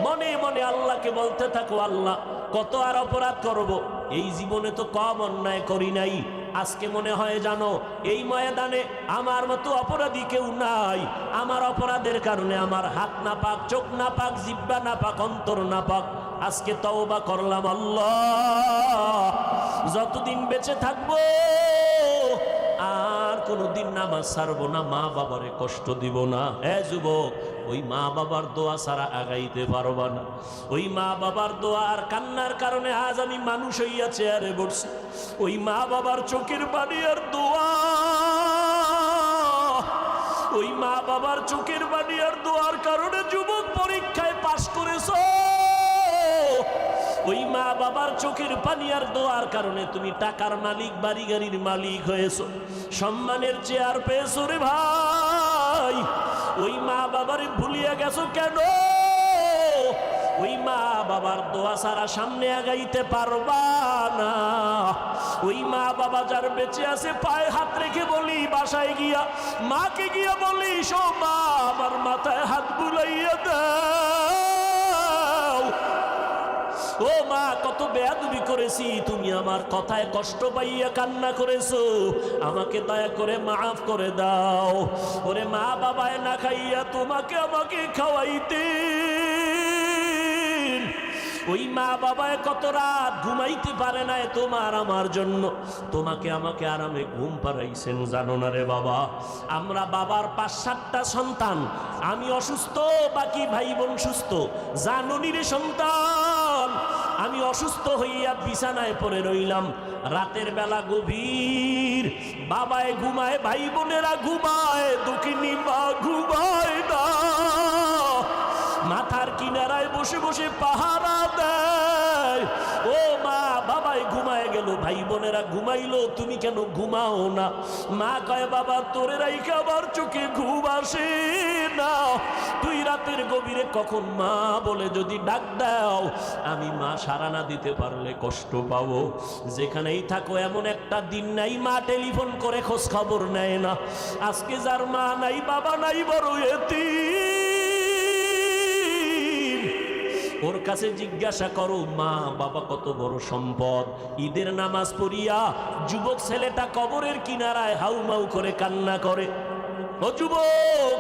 মনে মনে আল্লাহকে বলতে থাকো, আল্লাহ কত আর অপরাধ করব, এই জীবনে তো কম অন্যায় করি নাই। আজকে মনে হয় জানো, এই ময়দানে আমার মতো অপরাধী কেউ নাই। আমার অপরাধের কারণে আমার হাত না পাক, চোখ না পাক, জিহ্বা না পাক, অন্তর না পাক। আজকে তওবা করলাম, আল্লাহ যতদিন বেঁচে থাকবো আর কোনোদিন নামাজ ছাড়বো না, মা বাবারে কষ্ট দিব না। যুবক, ওই মা বাবার দোয়া ছাড়া আগাইতে পারবা না। ওই মা বাবার দোয়া আর কান্নার কারণে আজ আমি মানুষ হইয়া চেয়ারে বসছি। ওই মা বাবার চোখের পানি আর দোয়া, ওই মা বাবার চোখের পানি আর দোয়ার কারণে যুবক পরীক্ষায় পাশ করেছ। ওই মা বাবার চোখের পানি আর দোয়ার কারণে তুমি টাকার মালিক, বাড়ি গাড়ির মালিক হয়েছো, সম্মানের চেয়ার পেয়েছো রে ভাই। ওই মা বাবারে ভুলিয়া গেছো কেন? ওই মা বাবার দোয়া ছাড়া সামনে আগাইতে পারবা না। ওই মা বাবা যার বেঁচে আছে পায়ে হাত রেখে বলি, বাসায় গিয়া মাকে গিয়া বলি, শো মা আমার মাথায় হাত বুলাইয়া দাও। ও মা, কত বেয়াদবি করেছি, তুমি আমার কথায় কষ্ট পাইয়া কান্না করেছো, আমাকে দয়া করে মাফ করে দাও। ওরে মা বাবায় না খাইয়া তোমাকে আমাকে খাওয়াইতে, ওই মা বাবায় কত রাত ঘুমাইতে পারে না তোমার আমার জন্য, তোমাকে আমাকে আরামে ঘুম পাড়াইছেন, জানো না রে বাবা। আমরা বাবার 5-7টা সন্তান, আমি অসুস্থ, বাকি ভাই বোন সুস্থ, জানো নি রে সন্তান। আমি অসুস্থ হইয়া বিছানায় পড়ে রইলাম, রাতের বেলা গভীর, বাবায় ঘুমায়, ভাই বোনেরা ঘুমায়, দুঃখিনী মা ঘুমায় না, মাথার কিনারায় বসে বসে পাহারা দেয়। ও মা, বাবাই ঘুমায় গেল, ভাই বোনেরা ঘুমাইলো, তুমি কেন ঘুমাও না? মা কয়, বাবা তোরে রাইখে আমার চোখে ঘুম আসে না, তুই রাতের গভীরে কখন মা বলে যদি ডাক দাও, আমি মা সাড়া না দিতে পারলে কষ্ট পাবো। যেখানেই থাকো এমন একটা দিন নাই মা টেলিফোন করে খোঁজ খবর নেয় না। আজকে যার মা নাই, বাবা নাই, বড় এতিম, ওর কাছে জিজ্ঞাসা করো মা বাবা কত বড় সম্পদ। ঈদের নামাজ পড়িয়া যুবক ছেলেটা কবরের কিনারায় হাউমাউ করে কান্না করে। ও যুবক,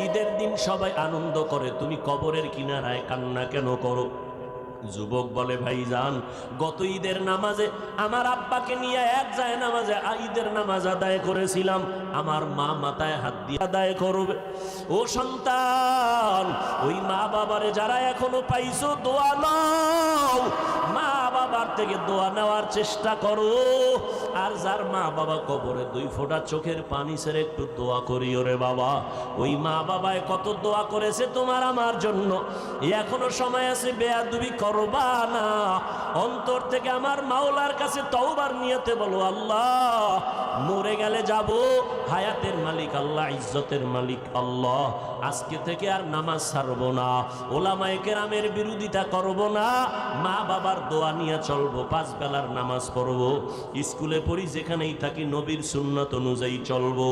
ঈদের দিন সবাই আনন্দ করে, তুমি কবরের কিনারায় কান্না কেন করো? যুবক বলে, ভাইজান গত ঈদের নামাজে আমার আব্বাকে নিয়ে এক যায় নামাজে ঈদের নামাজ আদায় করেছিলাম, আমার মা মাথায় হাত দিয়ে আদায় করবে। ও সন্তান, ওই মা বাবারে যারা এখনো পাইছো দোয়া নাও, মা বাবার থেকে দোয়া নেওয়ার চেষ্টা করো। আর যার মা বাবা কবরে 2 ফোঁটা চোখের পানি ছেড়ে একটু দোয়া করিও রে বাবা। ওই মা বাবায় কত দোয়া করেছে তোমার আমার জন্য, এখনো সময় আছে, বেয়াদবি করবা না। অন্তর থেকে আমার মাওলার কাছে তওবার নিয়তে বলো, আল্লাহ মরে গেলে যাব, হায়াতের মালিক আল্লাহ, ইজ্জতের মালিক আল্লাহ, আজকে থেকে আর নামাজ ছাড়বো না, ওলামায়ে কেরামের বিরোধিতা করব না, মা বাবার দোয়া নিয়ে চলবো, 5 বেলার নামাজ পড়বো, স্কুলে পড়ি, যেখানেই থাকি নবীর সুন্নাত অনুযায়ী চলবো।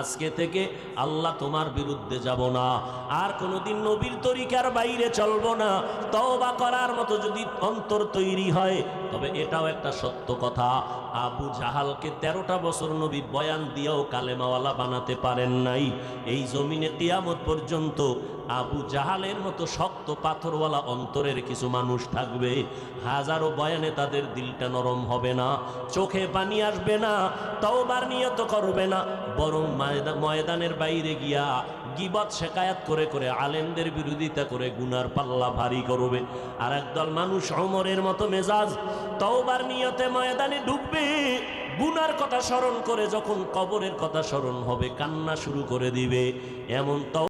আজকে থেকে আল্লাহ তোমার বিরুদ্ধে যাব না, আর কোনোদিন নবীর তরিকার বাইরে চলবো না। তওবা করার মতো যদি অন্তর তৈরি হয়, তবে এটাও একটা সত্য কথা, আবু জাহালকে 13টা বছর নবী বয়ান দিয়েও কালেমাওয়ালা বানাতে পারেন নাই। এই জমিনে কিয়ামত পর্যন্ত আবু জাহালের মতো শক্ত পাথরওয়ালা অন্তরের কিছু মানুষ থাকবে, হাজারো বয়ানে তাদের দিলটা নরম হবে না, চোখে পানি আসবে না, তওবার নিয়ত করবে না, বরং ময়দানের বাইরে গিয়া গীবত শেকায়াত করে করে আলেমদের বিরোধিতা করে গুনার পাল্লা ভারী করবে। আর একদল মানুষ ওমরের মতো মেজাজ, তওবার নিয়তে ময়দানে ঢুকবে, গুনার কথা স্মরণ করে যখন কবরের কথা স্মরণ হবে কান্না শুরু করে দিবে। এমন